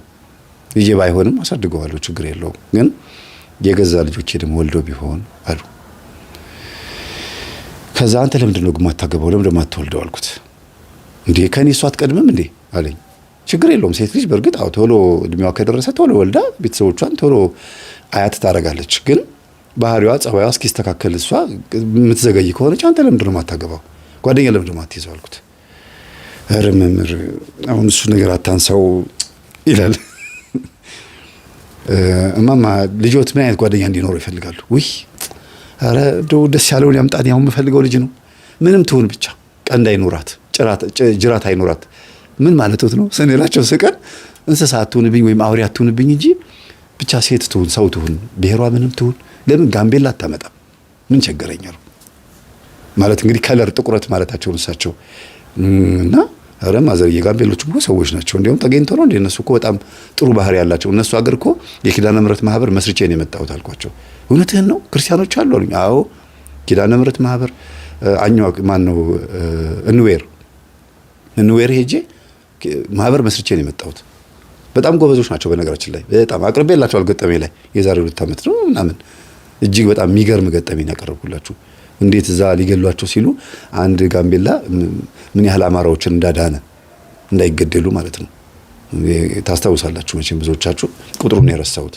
ልጄ ባይሆንም አሳድገዋለሁ፣ ችግር የለውም። ግን የገዛ ልጆቼ ደግሞ ወልደው ቢሆን አሉ። ከዛ አንተ ለምንድን ነው ግማታ ገባው ለምን ደማት ተወልደው አልኩት። እንዴ ከኔ እሷ አትቀድምም እንዴ አለኝ። ችግር የለውም። ሴት ልጅ በእርግጥ ቶሎ እድሜዋ ከደረሰ ቶሎ ወልዳ ቤተሰቦቿን ቶሎ አያት ታደርጋለች። ግን ባህሪዋ ጸባይዋ እስኪስተካከል እሷ የምትዘገይ ከሆነች አንተ ለምንድን ነው የማታገባው? ጓደኛ ለምንድን ነው የማትይዘው አልኩት። ኧረ መምህር አሁን እሱ ነገር አታንሳው ይላል። እማማ ልጆት ምን አይነት ጓደኛ እንዲኖረው ይፈልጋሉ? ውይ ኧረ እንደው ደስ ያለውን ያምጣን። ያው የምፈልገው ልጅ ነው ምንም ትሁን ብቻ ቀንድ አይኖራት ጅራት አይኖራት። ምን ማለት ነው ስንላቸው ስቀን እንስሳ አትሁንብኝ ወይም አውሬ አትሁንብኝ እንጂ ብቻ ሴት ትሁን ሰው ትሁን ብሔሯ ምንም ትሁን። ለምን ጋምቤላ አታመጣም? ምን ቸገረኛል ማለት እንግዲህ ከለር ጥቁረት ማለታቸውን እሳቸው እና ኧረ ማዘር የጋምቤሎች እኮ ሰዎች ናቸው። እንዲያውም ተገኝተው ነው እነሱ እኮ በጣም ጥሩ ባህሪ ያላቸው። እነሱ አገር እኮ የኪዳነ ምሕረት ማህበር መስርቼ ነው የመጣሁት አልኳቸው። እውነትህን ነው ክርስቲያኖች አሉ አሉኝ። አዎ ኪዳነ ምሕረት ማህበር አኛው ማን ነው እንዌር ሄጄ ማህበር መስርቼ ነው የመጣሁት። በጣም ጎበዞች ናቸው በነገራችን ላይ በጣም አቅርቤላቸዋል። ገጠሜ ላይ የዛሬ 2 ዓመት ነው ምናምን እጅግ በጣም የሚገርም ገጠሜን ያቀረብኩላችሁ። እንዴት እዛ ሊገሏቸው ሲሉ አንድ ጋምቤላ ምን ያህል አማራዎችን እንዳዳነ እንዳይገደሉ ማለት ነው። ታስታውሳላችሁ መቼም ብዙዎቻችሁ፣ ቁጥሩን ነው የረሳሁት።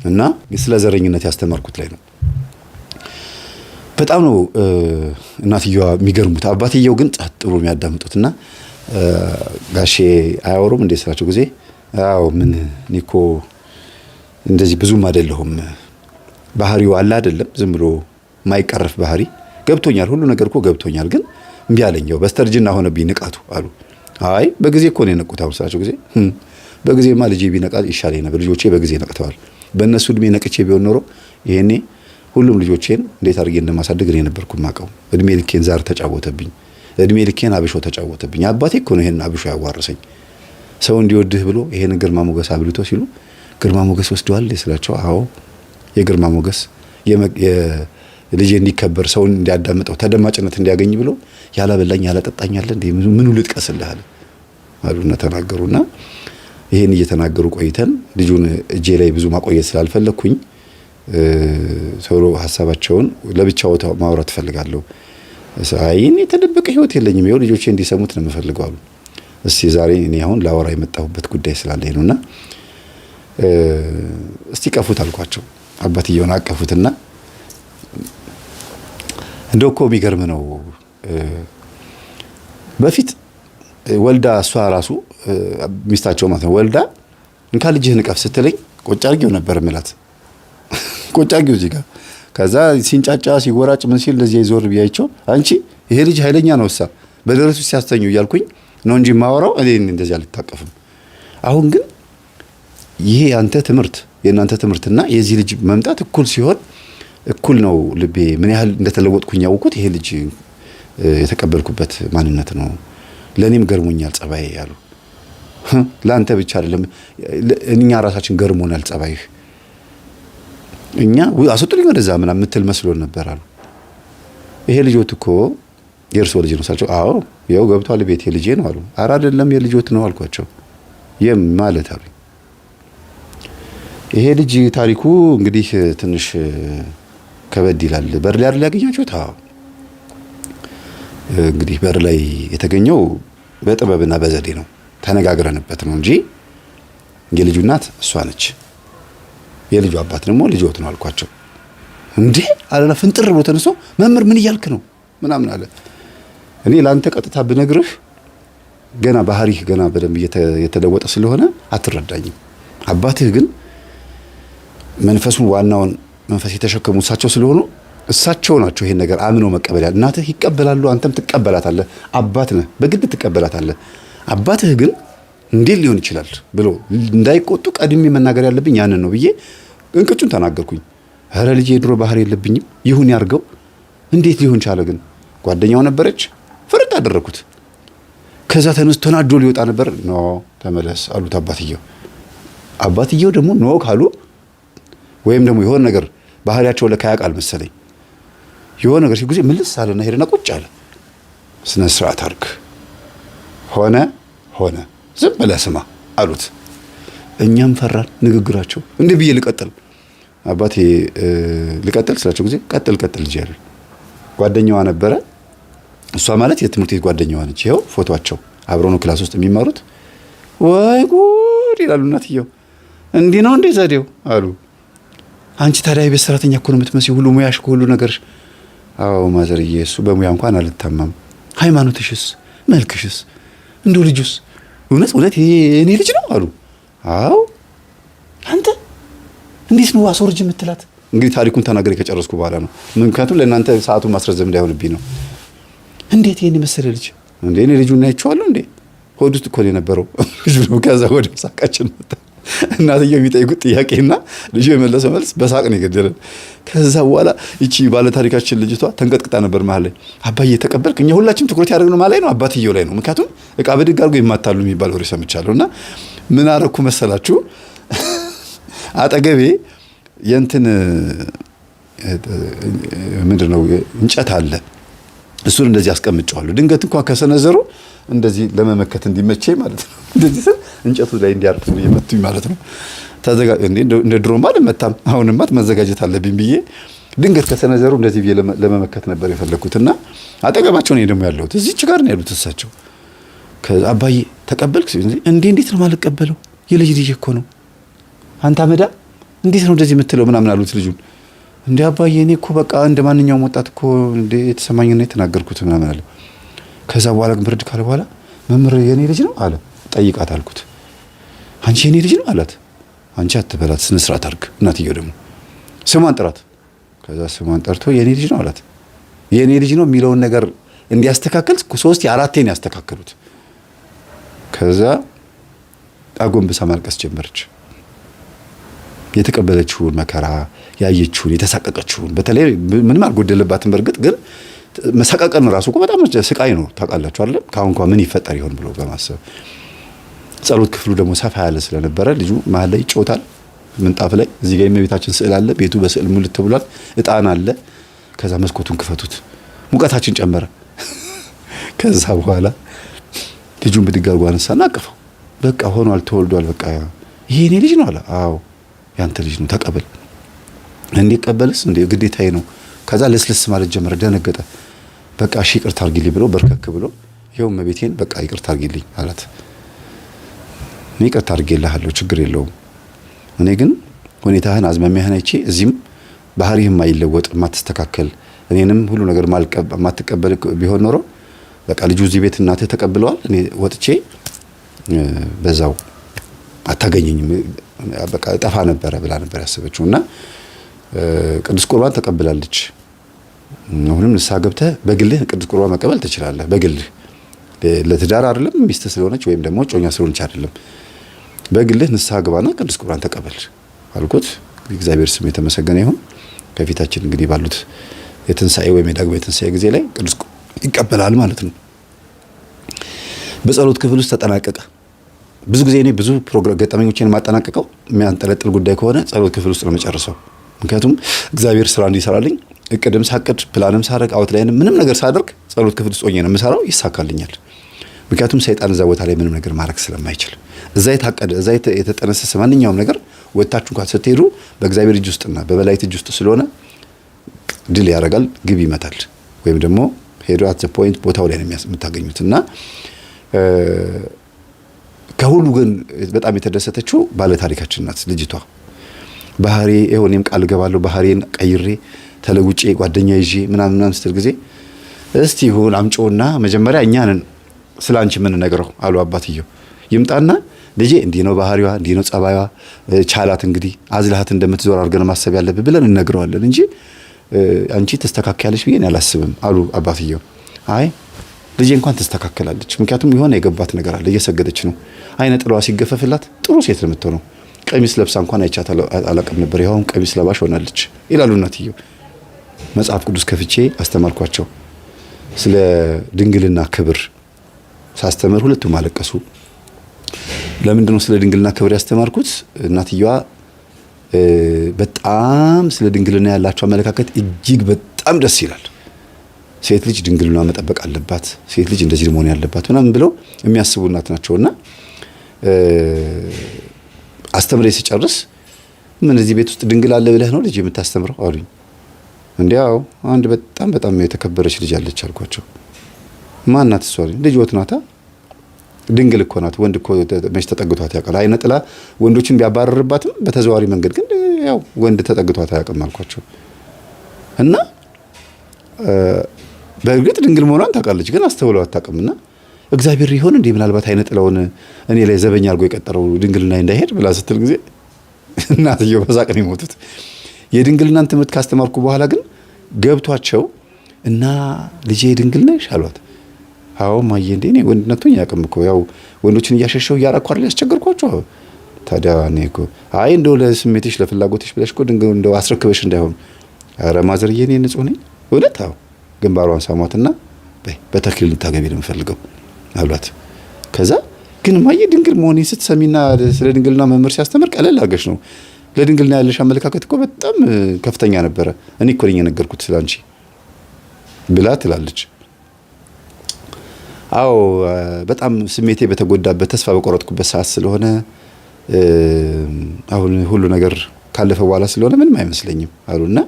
እና ስለ ዘረኝነት ያስተማርኩት ላይ ነው። በጣም ነው እናትየዋ የሚገርሙት። አባትየው ግን ጸጥ ብሎ የሚያዳምጡትና ጋሼ አያወሩም እንዴ ስላቸው ጊዜ አዎ ምን ኒኮ እንደዚህ ብዙም አይደለሁም፣ ባህሪው አለ አይደለም ዝም ብሎ ማይቀረፍ ባህሪ ገብቶኛል፣ ሁሉ ነገር እኮ ገብቶኛል፣ ግን እምቢ አለኝ በስተርጅና ሆነብኝ ንቃቱ አሉ። አይ በጊዜ እኮ ነው የነቁት አሁን ስላቸው ጊዜ በጊዜማ ልጄ ቢነቃ ይሻለኝ ነበር። ልጆቼ በጊዜ ነቅተዋል። በእነሱ እድሜ ነቅቼ ቢሆን ኖሮ ይሄኔ ሁሉም ልጆቼን እንዴት አድርጌ እንደማሳደግ እኔ ነበርኩ የማውቀው። እድሜ ልኬን ዛር ተጫወተብኝ፣ እድሜ ልኬን አብሾ ተጫወተብኝ። አባቴ እኮ ነው ይሄን አብሾ ያዋረሰኝ። ሰው እንዲወድህ ብሎ ይሄን ግርማ ሞገስ አብልቶ ሲሉ ግርማ ሞገስ ወስደዋል ስላቸው አዎ የግርማ ሞገስ ልጄ እንዲከበር ሰውን እንዲያዳምጠው ተደማጭነት እንዲያገኝ ብሎ ያላበላኝ ያላጠጣኝ አለ እንዴ ምኑ ልጥቀስልህ አሉና ተናገሩና ይሄን እየተናገሩ ቆይተን ልጁን እጄ ላይ ብዙ ማቆየት ስላልፈለኩኝ ቶሎ ሐሳባቸውን ለብቻው ማውራት ፈልጋለሁ። እኔ ተደበቀ ህይወት የለኝም ይኸው ልጆቼ እንዲሰሙት ነው የምፈልገው አሉ። እስቲ ዛሬ እኔ አሁን ላወራ የመጣሁበት ጉዳይ ስላለኝ ነውና እስቲ ቀፉት አልኳቸው። አባትየውን አቀፉትና እንደው እኮ የሚገርም ነው በፊት ወልዳ እሷ ራሱ ሚስታቸው ማለት ነው ወልዳ እንካ ልጅህን ቀፍ ስትለኝ ቁጭ አድርጌው ነበር ምላት ቁጭ አድርጌው እዚህ ጋር ከዛ ሲንጫጫ ሲጎራጭ ምን ሲል ለዚህ ይዞር ቢያይቸው አንቺ ይሄ ልጅ ኃይለኛ ነው እሳ በደረሱ ሲያስተኙ እያልኩኝ ነው እንጂ ማወራው እኔ እንደዚህ አልታቀፍም። አሁን ግን ይሄ ያንተ ትምህርት የእናንተ ትምህርትና የዚህ ልጅ መምጣት እኩል ሲሆን እኩል ነው ልቤ ምን ያህል እንደተለወጥኩኝ ያውቁት ይሄ ልጅ የተቀበልኩበት ማንነት ነው። ለኔም ገርሞኛል ጸባይ ያሉ ላንተ ብቻ አይደለም እኛ ራሳችን ገርሞናል ጸባይህ እኛ አስወጡልኝ ወደዛ ምናምን ምትል መስሎን ነበር አሉ። ይሄ ልጆት እኮ የእርሶ ልጅ ነው ሳቸው አዎ ያው ገብቷል ቤት የልጄ ነው አሉ። ኧረ አይደለም የልጆት ነው አልኳቸው። ማለት አሉ ይሄ ልጅ ታሪኩ እንግዲህ ትንሽ ከበድ ይላል። በር ላይ አይደል ያገኛችሁት? አዎ እንግዲህ በር ላይ የተገኘው በጥበብና በዘዴ ነው ተነጋግረንበት ነው እንጂ የልጁ እናት እሷ ነች፣ የልጁ አባት ደግሞ ልጆት ነው አልኳቸው። እንዴ አለና ፍንጥር ብሎ ተነስቶ መምህር ምን እያልክ ነው ምናምን አለ። እኔ ላንተ ቀጥታ ብነግርህ ገና ባህሪህ ገና በደንብ የተለወጠ ስለሆነ አትረዳኝም። አባትህ ግን መንፈሱን ዋናውን መንፈስ የተሸከሙ እሳቸው ስለሆኑ እሳቸው ናቸው ይሄን ነገር አምነው መቀበል ያለ። እናትህ ይቀበላሉ፣ አንተም ትቀበላታለህ። አባት ነህ በግድ ትቀበላታለህ። አባትህ ግን እንዴት ሊሆን ይችላል ብሎ እንዳይቆጡ ቀድሜ መናገር ያለብኝ ያንን ነው ብዬ እንቅጩን ተናገርኩኝ። ኧረ ልጄ የድሮ ባህሪ የለብኝም ይሁን ያርገው። እንዴት ሊሆን ቻለ ግን? ጓደኛው ነበረች ፍርጥ አደረኩት። ከዛ ተነስቶ ተናዶ ሊወጣ ነበር። ኖ ተመለስ አሉት አባትየው። አባትየው ደግሞ ኖ ካሉ ወይም ደግሞ የሆነ ነገር ባህሪያቸው ለካ ያውቃል መሰለኝ የሆነ ነገር ሲጉዜ ምልስ አለና ሄደና ቁጭ አለ። ስነ ስርዓት አድርግ ሆነ ዝም ብለህ ስማ አሉት። እኛም ፈራን ንግግራቸው። እንዴ ብዬ ልቀጥል አባቴ ልቀጥል ስላቸው ጊዜ ቀጥል ልጅ ያለ ጓደኛዋ ነበረ። እሷ ማለት የትምህርት ቤት ጓደኛዋ ነች። ይኸው ፎቶአቸው አብረው ነው ክላስ ውስጥ የሚማሩት። ወይ ጉድ ይላሉ እናትየው። እንዲህ ነው እንዴ ዘዴው አሉ። አንቺ ታዲያ የቤት ሰራተኛ እኮ ነው የምትመስዪው፣ ሁሉ ሙያሽ ሁሉ ነገርሽ። አዎ ማዘርዬ፣ እሱ በሙያ እንኳን አልታማም። ሃይማኖትሽስ፣ መልክሽስ፣ እንደው ልጁስ እውነት የኔ ልጅ ነው አሉ። አዎ አንተ እንዴት ነው አስወርጅ የምትላት? እንግዲህ ታሪኩን ተናገሬ ከጨረስኩ በኋላ ነው። ምክንያቱም ለእናንተ ሰዓቱን ማስረዘም እንዳይሆንብኝ ነው። እንዴት ይሄን መሰለ ልጅ እንዴ? እኔ ልጁን አይቼዋለሁ እንዴ? ሆድ ውስጥ እኮ ነው የነበረው ልጁ ነው። ከዛ ወደ ሳቃችን መጣ። እናትየው የሚጠይቁት ጥያቄና ልጁ የመለሰው መልስ በሳቅ ነው የገደለን። ከዛ በኋላ እቺ ባለ ታሪካችን ልጅቷ ተንቀጥቅጣ ነበር መሀል ላይ። አባዬ ተቀበልክ? እኛ ሁላችንም ትኩረት ያደረግነው ማለት ነው አባትየው ላይ ነው። ምክንያቱም እቃ ብድግ አድርጎ ይማታሉ የሚባል ወሬ ሰምቻለሁ። እና ምን አረኩ መሰላችሁ? አጠገቤ የእንትን ምንድነው እንጨት አለ። እሱን እንደዚህ አስቀምጨዋለሁ። ድንገት እንኳን ከሰነዘሩ እንደዚህ ለመመከት እንዲመቸኝ ማለት ነው። እንደዚህ ስል እንጨቱ ላይ እንዲያርፍ የመቱኝ ማለት ነው። እንደ ድሮማ አልመታም፣ አሁንማ መዘጋጀት አለብኝ ብዬ ድንገት ከሰነዘሩ እንደዚህ ብዬ ለመመከት ነበር የፈለኩትና አጠገባቸው ነው ደግሞ ያለሁት። እዚች ጋር ነው ያሉት እሳቸው። አባዬ ተቀበልክ? እንዴት ነው የማልቀበለው? የልጅ ልጅ እኮ ነው። አንተ አመዳ እንዴት ነው እንደዚህ የምትለው ምናምን አሉት ልጁን። እንዴ አባዬ እኔ እኮ በቃ እንደ ማንኛውም ወጣት እኮ እንደ የተሰማኝና የተናገርኩት ምናምን አለ። ከዛ በኋላ ግን ብርድ ካለ በኋላ መምህር የኔ ልጅ ነው አለ። ጠይቃት አልኩት። አንቺ የኔ ልጅ ነው አላት። አንቺ አትበላት፣ ስነ ስርዓት አድርግ። እናትየው ደግሞ ስሟን ጥራት። ከዛ ስሟን ጠርቶ የኔ ልጅ ነው አላት። የኔ ልጅ ነው የሚለውን ነገር እንዲያስተካክል 3-4 ያስተካከሉት። ከዛ አጎንብሳ ማልቀስ ጀመረች። የተቀበለችውን መከራ ያየችውን የተሳቀቀችውን፣ በተለይ ምንም አልጎደለባትም። በርግጥ ግን መሳቀቀን ራሱ እኮ በጣም ስቃይ ነው ታውቃላችሁ አይደል? ካሁን እንኳን ምን ይፈጠር ይሆን ብሎ በማሰብ ጸሎት ክፍሉ ደግሞ ሰፋ ያለ ስለነበረ ልጁ መሀል ላይ ይጮታል ምንጣፍ ላይ። እዚህ ጋር የእመቤታችን ስዕል አለ። ቤቱ በስዕል ሙልት ተብሏል። እጣን አለ። ከዛ መስኮቱን ክፈቱት። ሙቀታችን ጨመረ። ከዛ በኋላ ልጁን ብድግ አድርጎ አነሳና አቀፈው። በቃ ሆኗል፣ ተወልዷል። በቃ ይሄ የኔ ልጅ ነው አለ። አዎ ያንተ ልጅ ነው፣ ተቀበል። እንዲቀበልስ እንደ ግዴታዬ ነው። ከዛ ለስለስ ማለት ጀመረ። ደነገጠ። በቃ እሺ ይቅርታ አድርጊልኝ ብሎ በርከክ ብሎ ይኸው እመቤቴን በቃ ይቅርታ አድርጊልኝ አላት። እኔ ይቅርታ አድርጌልሃለሁ፣ ችግር የለውም። እኔ ግን ሁኔታህን አዝማሚያህን አይቼ እዚህም ባህሪህ የማይለወጥ የማትስተካከል እኔንም ሁሉ ነገር ማትቀበል ቢሆን ኖሮ በቃ ልጁ እዚህ ቤት እናትህ ተቀብለዋል፣ እኔ ወጥቼ በዛው አታገኘኝም፣ በቃ ጠፋ ነበረ ብላ ነበር ያሰበችው። እና ቅዱስ ቁርባን ተቀብላለች። አሁንም ንስሐ ገብተህ በግልህ ቅዱስ ቁርባን መቀበል ትችላለህ። በግልህ ለትዳር አይደለም ሚስት ስለሆነች ወይም ደግሞ ጮኛ ስለሆነች አይደለም። በግልህ ንስሐ ግባና ቅዱስ ቁርባን ተቀበል አልኩት። እግዚአብሔር ስም የተመሰገነ ይሁን። ከፊታችን እንግዲህ ባሉት የትንሳኤ ወይም የዳግማዊ ትንሳኤ ጊዜ ላይ ቅዱስ ይቀበላል ማለት ነው። በጸሎት ክፍል ውስጥ ተጠናቀቀ። ብዙ ጊዜ እኔ ብዙ ገጠመኞችን የማጠናቀቀው የሚያንጠለጥል ጉዳይ ከሆነ ጸሎት ክፍል ውስጥ ነው የምጨርሰው። ምክንያቱም እግዚአብሔር ስራ እንዲሰራልኝ እቅድም ሳቅድ ፕላንም ሳደርግ አውትላይንም ምንም ነገር ሳደርግ ጸሎት ክፍል ውስጥ ሆኜ ነው የምሰራው፣ ይሳካልኛል። ምክንያቱም ሰይጣን እዛ ቦታ ላይ ምንም ነገር ማድረግ ስለማይችል እዛ የታቀደ እዛ የተጠነሰሰ ማንኛውም ነገር ወጣችሁ እንኳን ስትሄዱ በእግዚአብሔር እጅ ውስጥና በመላእክት እጅ ውስጥ ስለሆነ ድል ያደርጋል፣ ግብ ይመታል። ወይም ደግሞ ሄዶ አት ዘ ፖይንት ቦታው ላይ ነው የምታገኙት። እና ከሁሉ ግን በጣም የተደሰተችው ባለ ታሪካችን ናት ልጅቷ። ባህሪ እኔም ቃል ገባለሁ ባህሪን ቀይሬ ተለውጬ ጓደኛ ይዤ ምናምን ስትል ጊዜ እስቲ ይሁን አምጪውና መጀመሪያ እኛንን ስላንቺ ምን ነገረው አሉ አባትየው። ይምጣና ልጄ እንዲህ ነው ባህሪዋ፣ እንዲህ ነው ጸባይዋ፣ ቻላት እንግዲህ አዝልሃት እንደምትዞር አድርገን ማሰብ ያለብን ብለን እንነግረዋለን እንጂ አንቺ ተስተካከያለሽ ብዬ አላስብም አሉ አባትየው። አይ ልጄ እንኳን ተስተካከላለች፣ ምክንያቱም የሆነ የገባት ነገር አለ፣ እየሰገደች ነው። አይነ ጥሏ ሲገፈፍላት ጥሩ ሴት ነው የምትሆነው። ቀሚስ ለብሳ እንኳን አይቻት አላውቅም ነበር፣ ይኸውም ቀሚስ ለባሽ ሆናለች ይላሉ እናትየው። መጽሐፍ ቅዱስ ከፍቼ አስተማርኳቸው። ስለ ድንግልና ክብር ሳስተምር ሁለቱም አለቀሱ። ለምንድነው ስለ ድንግልና ክብር ያስተማርኩት? እናትየዋ በጣም ስለ ድንግልና ያላቸው አመለካከት እጅግ በጣም ደስ ይላል። ሴት ልጅ ድንግልና መጠበቅ አለባት፣ ሴት ልጅ እንደዚህ መሆን ያለባት ምናምን ብለው የሚያስቡ እናት ናቸውና አስተምሬ ሲጨርስ ምን እዚህ ቤት ውስጥ ድንግል አለ ብለህ ነው ልጅ የምታስተምረው አሉኝ። እንዲያው አንድ በጣም የተከበረች ልጅ አለች አልኳቸው። ማን ናት እሷ? ልጅ ወት ናታ። ድንግል እኮ ናት። ወንድ እኮ መች ተጠግቷት ያውቃል? አይነ ጥላ ወንዶችን ቢያባረርባትም በተዘዋዋሪ መንገድ ግን ያው ወንድ ተጠግቷት አያውቅም አልኳቸው። እና በእርግጥ ድንግል መሆኗን ታውቃለች፣ ግን አስተውለው አታውቅምና እግዚአብሔር ይሆን እንዴ ምናልባት አይነ ጥላውን እኔ ላይ ዘበኛ አድርጎ የቀጠረው ድንግልና እንዳይሄድ ብላ ስትል ጊዜ እናትየው በሳቅ ነው የሞቱት። የድንግልናን ትምህርት ካስተማርኩ በኋላ ግን ገብቷቸው እና ልጄ ድንግል ነሽ አሏት። አዎ ማየ እንዴ እኔ ወንድ ነክቶኝ አያውቅም እኮ ያው ወንዶችን እያሸሸው እያራኩ አይደል ያስቸገርኳቸው። ታዲያ እኔ እኮ አይ እንደው ለስሜትሽ ለፍላጎትሽ ብለሽ እኮ ድንግል እንደው አስረክበሽ እንዳይሆን። ኧረ ማዘርዬ እኔ ንጹህ ነኝ እውነት። አዎ ግንባሯን ሳሟትና በተክሊል ልታገቢ ነው የምፈልገው አሏት። ከዛ ግን ማየ ድንግል መሆኔን ስትሰሚና ስለ ድንግልና መምህር ሲያስተምር ቀለል አድርገሽ ነው ለድንግልና ያለሽ አመለካከት እኮ በጣም ከፍተኛ ነበረ። እኔ እኮ ነኝ የነገርኩት ስላንቺ ብላ ትላለች። አዎ በጣም ስሜቴ በተጎዳበት ተስፋ በቆረጥኩበት ሰዓት ስለሆነ አሁን ሁሉ ነገር ካለፈ በኋላ ስለሆነ ምንም አይመስለኝም አሉና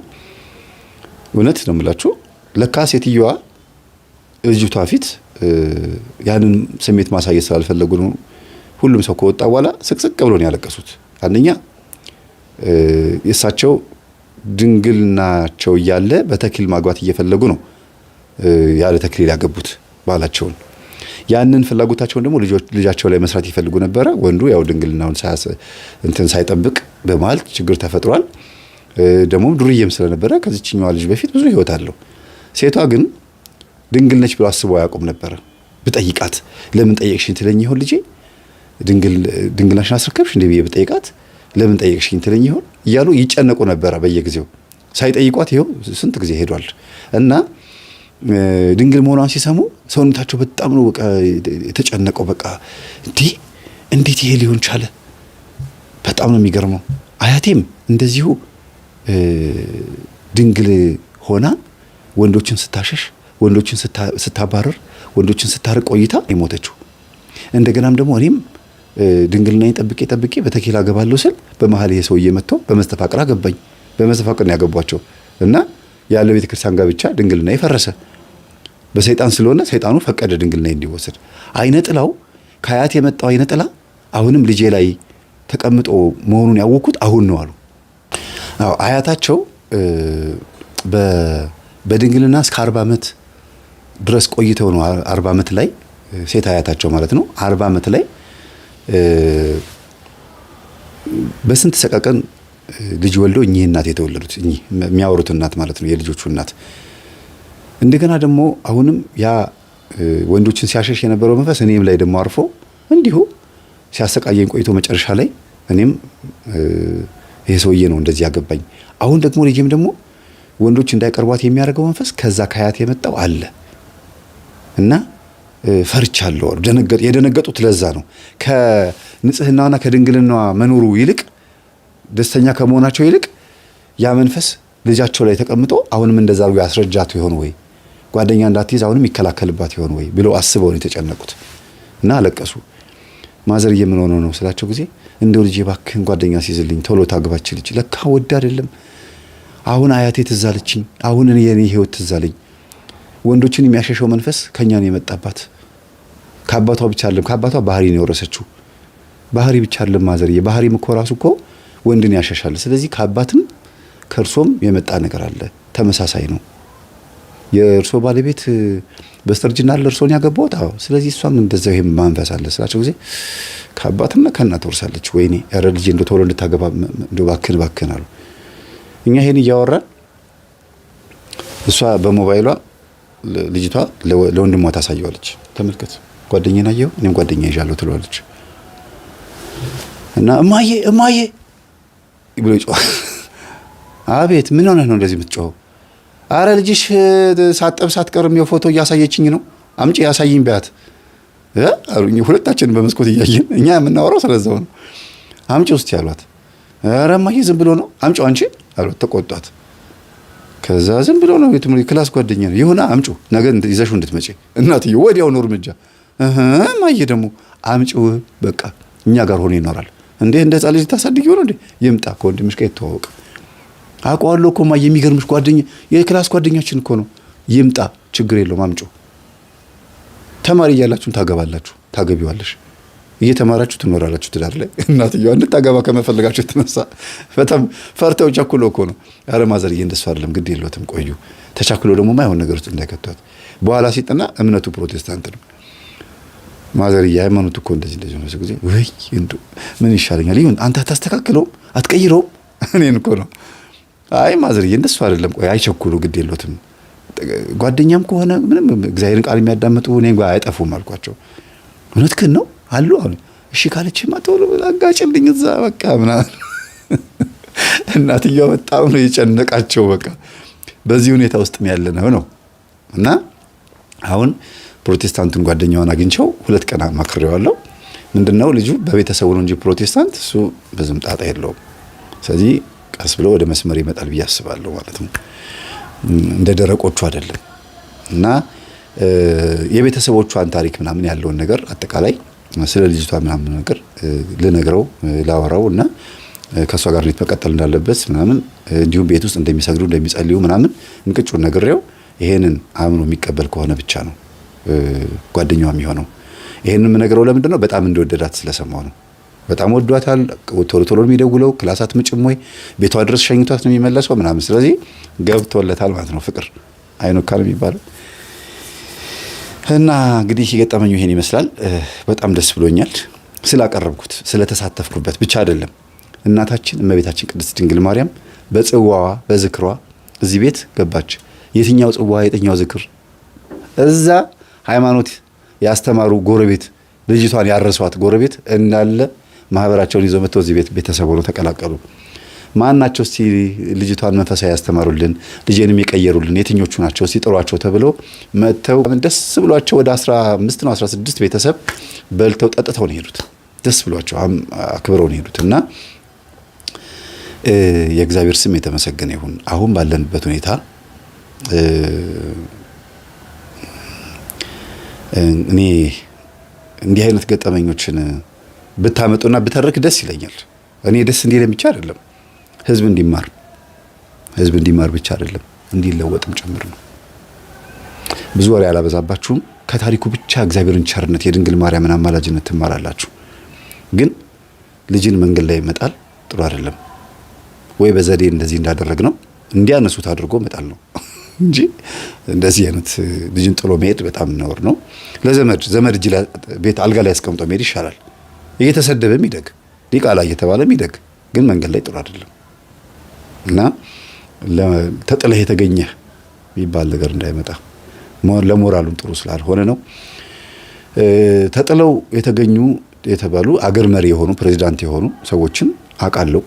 እውነት ነው የምላችሁ ለካ ሴትዮዋ ልጅቷ ፊት ያንን ስሜት ማሳየት ስላልፈለጉ ነው። ሁሉም ሰው ከወጣ በኋላ ስቅስቅ ብሎ ነው ያለቀሱት። አንደኛ የእሳቸው ድንግልናቸው እያለ በተክሊል ማግባት እየፈለጉ ነው ያለ ተክሊል ያገቡት ባላቸውን። ያንን ፍላጎታቸውን ደግሞ ልጃቸው ላይ መስራት ይፈልጉ ነበረ። ወንዱ ያው ድንግልናውን ሳይጠብቅ በመሀል ችግር ተፈጥሯል። ደግሞ ዱርዬም ስለነበረ ከዚችኛዋ ልጅ በፊት ብዙ ህይወት አለው። ሴቷ ግን ድንግል ነች ብሎ አስበው አያውቁም ነበረ። ብጠይቃት ለምን ጠየቅሽኝ ትለኝ ይሆን ልጄ ድንግልናሽን አስረከብሽ እንዴ ብዬ ብጠይቃት ለምን ጠየቅሽኝ ትለኝ ይሆን እያሉ ይጨነቁ ነበረ በየጊዜው። ሳይጠይቋት ይኸው ስንት ጊዜ ሄዷል። እና ድንግል መሆኗን ሲሰሙ ሰውነታቸው በጣም ነው በቃ የተጨነቀው። በቃ እንዴት ይሄ ሊሆን ቻለ? በጣም ነው የሚገርመው። አያቴም እንደዚሁ ድንግል ሆና ወንዶችን ስታሸሽ፣ ወንዶችን ስታባረር፣ ወንዶችን ስታርቅ ቆይታ የሞተችው። እንደገናም ደግሞ እኔም ድንግልናዬን ጠብቄ በተክሊል አገባለሁ ስል በመሀል ይሄ ሰውዬ መጥቶ በመስተፋቅር አገባኝ። በመስተፋቅር ነው ያገቧቸው እና ያለው ቤተክርስቲያን ጋብቻ ድንግልና የፈረሰ በሰይጣን ስለሆነ ሰይጣኑ ፈቀደ ድንግልና እንዲወሰድ። አይነ ጥላው ከአያት የመጣው አይነ ጥላ አሁንም ልጄ ላይ ተቀምጦ መሆኑን ያወኩት አሁን ነው አሉ። አዎ አያታቸው በድንግልና እስከ 40 ዓመት ድረስ ቆይተው ነው 40 ዓመት ላይ ሴት አያታቸው ማለት ነው 40 ዓመት ላይ በስንት ሰቀቀን ልጅ ወልደው እኚህ እናት የተወለዱት እኚህ የሚያወሩት እናት ማለት ነው የልጆቹ እናት። እንደገና ደግሞ አሁንም ያ ወንዶችን ሲያሸሽ የነበረው መንፈስ እኔም ላይ ደግሞ አርፎ እንዲሁ ሲያሰቃየኝ ቆይቶ መጨረሻ ላይ እኔም ይሄ ሰውዬ ነው እንደዚህ ያገባኝ። አሁን ደግሞ ልጅም ደግሞ ወንዶች እንዳይቀርቧት የሚያደርገው መንፈስ ከዛ ከአያት የመጣው አለ እና ፈርቻለሁ። የደነገጡት ለዛ ነው። ከንጽህናና ከድንግልናዋ መኖሩ ይልቅ ደስተኛ ከመሆናቸው ይልቅ ያ መንፈስ ልጃቸው ላይ ተቀምጦ አሁንም እንደዛ አድርጎ ያስረጃት ይሆን ወይ ጓደኛ እንዳትይዝ አሁንም ይከላከልባት ይሆን ወይ ብለው አስበው ነው የተጨነቁት እና አለቀሱ። ማዘር ምን ሆኖ ነው ስላቸው ጊዜ እንደው ልጄ እባክህን ጓደኛ ሲይዝልኝ ቶሎ ታግባች ልጅ ለካ ወድ አይደለም። አሁን አያቴ ትዝ አለችኝ። አሁን እኔ የኔ ህይወት ትዝ አለኝ። ወንዶችን የሚያሸሸው መንፈስ ከኛ ነው የመጣባት። ከአባቷ ብቻ አይደለም፣ ከአባቷ ባህሪ ነው የወረሰችው። ባህሪ ብቻ አይደለም ማዘር ባህሪም እኮ ራሱ እኮ ወንድን ያሸሻል። ስለዚህ ከአባትም ከእርሶም የመጣ ነገር አለ፣ ተመሳሳይ ነው። የእርሶ ባለቤት በስተርጅና ለእርሶን ያገባውት። አዎ ስለዚህ እሷም እንደዛው ይሄም ማንፈስ አለ ስላቸው ጊዜ ከአባትና ከእናት ወርሳለች። ወይኔ ኧረ ልጄ እንደው ቶሎ እንድታገባ እንደው ባክን አሉ። እኛ ይሄን እያወራን እሷ በሞባይሏ ልጅቷ ለወንድሟ ታሳየዋለች። ተመልከት ጓደኛዬን አየሁ እኔም ጓደኛ ይዣለሁ ትለዋለች። እና እማዬ ብሎ ይጮሃል። አቤት ምን ሆነህ ነው እንደዚህ የምትጮኸው? አረ ልጅሽ ሳጠብ ሳትቀርም የፎቶ እያሳየችኝ ነው፣ አምጪ ያሳይኝ ቢያት አሉኝ። ሁለታችን በመስኮት እያየን እኛ የምናወራው ስለዛው ነው። አምጪ ውስጥ ያሏት። አረ እማዬ ዝም ብሎ ነው አምጪው አንቺ አሏት። ተቆጧት። ከዛ ዝም ብሎ ነው ክላስ ጓደኛ ነው ይሁና አምጪው ነገ ይዘሽው እንድትመጪ። እናትዬው ወዲያው ነው እርምጃ። እማዬ ደግሞ አምጪው በቃ እኛ ጋር ሆኖ ይኖራል እንዴ እንደ ሕፃን ልጅ ታሳድጊው ነው እንዴ? ይምጣ ከወንድምሽ ጋር ይተዋወቅ። አውቀዋለሁ እኮ እማዬ የሚገርምሽ ጓደኛ የክላስ ጓደኛችን እኮ ነው። ይምጣ ችግር የለውም አምጪው። ተማሪ እያላችሁም ታገቢዋለሽ እየተማራችሁ ትኖራላችሁ ትዳር ላይ እናትየዋ እንድታገባ ከመፈለጋችሁ ተነሳ በጣም ፈርተው ቸኩሎ እኮ ነው አረ ማዘርዬ እንደሱ አይደለም ግድ የለውም ቆዩ ተቻክሎ ደግሞ ማይሆን ነገር ውስጥ እንዳይከቷት በኋላ ሲጠና እምነቱ ፕሮቴስታንት ነው ማዘርዬ ሃይማኖቱ እኮ እንደዚህ ነው ጊዜ ወይ እንዱ ምን ይሻለኛል ይሁን አንተ አታስተካክለው አትቀይረው እኔን እኮ ነው አይ ማዘርዬ እንደሱ አይደለም ቆይ አይቸኩሉ ግድ የለውም ጓደኛም ከሆነ ምንም እግዚአብሔርን ቃል የሚያዳምጡ እኔን ጋር አይጠፉም አልኳቸው እውነትህን ነው አሉ አሉ እሺ ካለችማ ቶሎ አጋጭልኝ እዛ በቃ ምናምን እናትየዋ በጣም ነው የጨነቃቸው በቃ በዚህ ሁኔታ ውስጥ ያለነው ነው እና አሁን ፕሮቴስታንቱን ጓደኛውን አግኝቸው 2 ቀን ማክሬዋለሁ ምንድነው ልጁ በቤተሰቡ ነው እንጂ ፕሮቴስታንት እሱ በዝም ጣጣ የለውም ስለዚህ ቀስ ብሎ ወደ መስመር ይመጣል ብዬ አስባለሁ ማለት ነው እንደ ደረቆቹ አይደለም እና የቤተሰቦቿን ታሪክ ምናምን ያለውን ነገር አጠቃላይ ስለ ልጅቷ ምናምን ነገር ልነግረው ላወራውና ከሷ ጋር መቀጠል እንዳለበት ምናምን እንዲሁም ቤት ውስጥ እንደሚሰግዱ እንደሚጸልዩ ምናምን እንቅጩን ነግሬው ይሄንን አምኖ የሚቀበል ከሆነ ብቻ ነው ጓደኛው የሚሆነው ይሄንን ምነግረው ለምንድነው በጣም እንደወደዳት ስለሰማው ነው በጣም ወዷታል ቶሎ ቶሎ የሚደውለው ክላሳት ምጭም ወይ ቤቷ ድረስ ሸኝቷት ነው የሚመለሰው ምናምን ስለዚህ ገብቶለታል ማለት ነው ፍቅር አይኖካል የሚባለው እና እንግዲህ የገጠመኝ ይሄን ይመስላል በጣም ደስ ብሎኛል ስላቀረብኩት ስለተሳተፍኩበት ብቻ አይደለም እናታችን እመቤታችን ቅድስት ድንግል ማርያም በጽዋዋ በዝክሯ እዚህ ቤት ገባች የትኛው ጽዋ የትኛው ዝክር እዛ ሃይማኖት ያስተማሩ ጎረቤት ልጅቷን ያረሷት ጎረቤት እንዳለ ማህበራቸውን ይዘው መጥተው እዚህ ቤት ቤተሰብ ሆነው ተቀላቀሉ ማናቸው እስቲ ልጅቷን መንፈሳዊ ያስተማሩልን ልጄንም የቀየሩልን የትኞቹ ናቸው እስቲ ጥሯቸው ተብለው መጥተው ደስ ብሏቸው ወደ 15 ነው 16 ቤተሰብ በልተው ጠጥተው ነው ሄዱት ደስ ብሏቸው አክብረው ነው ሄዱትና የእግዚአብሔር ስም የተመሰገነ ይሁን አሁን ባለንበት ሁኔታ እኔ እንዲህ አይነት ገጠመኞችን ብታመጡና ብተርክ ደስ ይለኛል እኔ ደስ እንዲለኝ ብቻ አይደለም ህዝብ እንዲማር ብቻ አይደለም እንዲለወጥም ጭምር ነው ብዙ ወሬ አላበዛባችሁም ከታሪኩ ብቻ እግዚአብሔርን ቸርነት የድንግል ማርያምን አማላጅነት ትማራላችሁ ግን ልጅን መንገድ ላይ መጣል ጥሩ አይደለም ወይ በዘዴ እንደዚህ እንዳደረግ ነው እንዲያነሱት አድርጎ መጣል ነው እንጂ እንደዚህ አይነት ልጅን ጥሎ መሄድ በጣም ነውር ነው ለዘመድ እጅ ቤት አልጋ ላይ አስቀምጦ መሄድ ይሻላል እየተሰደበም ይደግ ዲቃላ እየተባለም ይደግ ግን መንገድ ላይ ጥሩ አይደለም እና ተጥለህ የተገኘ የሚባል ነገር እንዳይመጣ ለሞራሉም ጥሩ ስላልሆነ ነው ተጥለው የተገኙ የተባሉ አገር መሪ የሆኑ ፕሬዝዳንት የሆኑ ሰዎችን አቃለው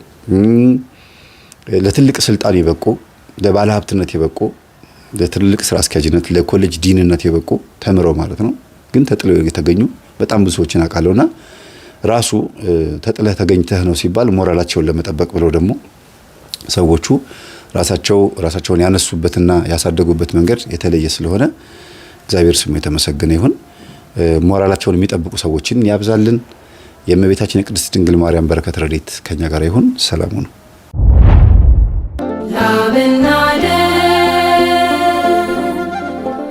ለትልቅ ስልጣን ይበቁ ለባለ ሀብትነት ይበቁ ለትልቅ ስራ አስኪያጅነት ለኮሌጅ ዲንነት ይበቁ ተምረው ማለት ነው ግን ተጥለው የተገኙ በጣም ብዙ ሰዎችን አቃለውና ራሱ ተጥለህ ተገኝተህ ነው ሲባል ሞራላቸውን ለመጠበቅ ብለው ደግሞ ሰዎቹ ራሳቸውን ያነሱበትና ያሳደጉበት መንገድ የተለየ ስለሆነ እግዚአብሔር ስሙ የተመሰገነ ይሁን ሞራላቸውን የሚጠብቁ ሰዎችን ያብዛልን የእመቤታችን የቅድስት ድንግል ማርያም በረከት ረድኤት ከኛ ጋር ይሁን ሰላም ሁኑ ላብናደ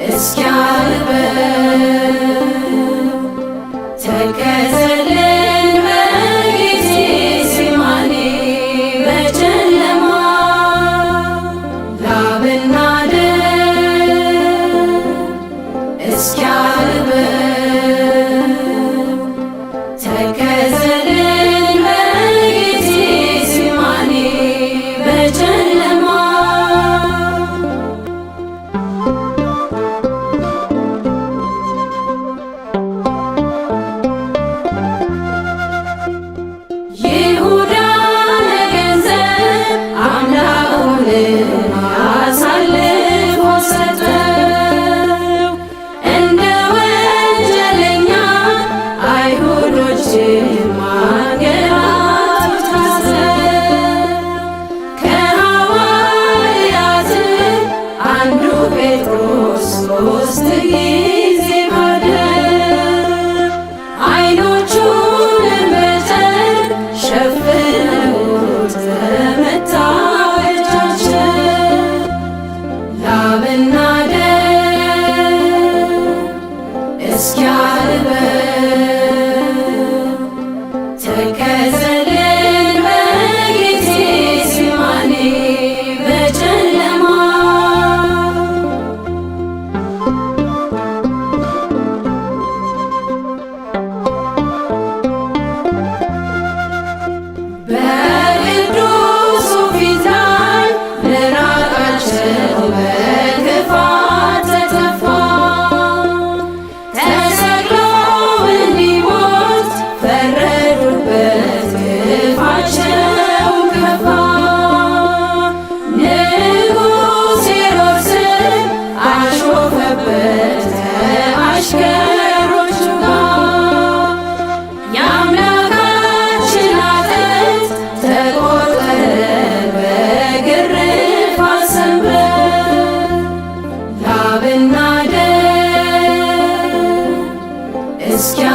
እስኪያልበ ተከዘልን በጊዜ ሲማኔ በጨለማ ላብናደ እስኪያልበ ተከዘልን በጊዜ ሲማኔ በጨለማ እስኪያልበ you.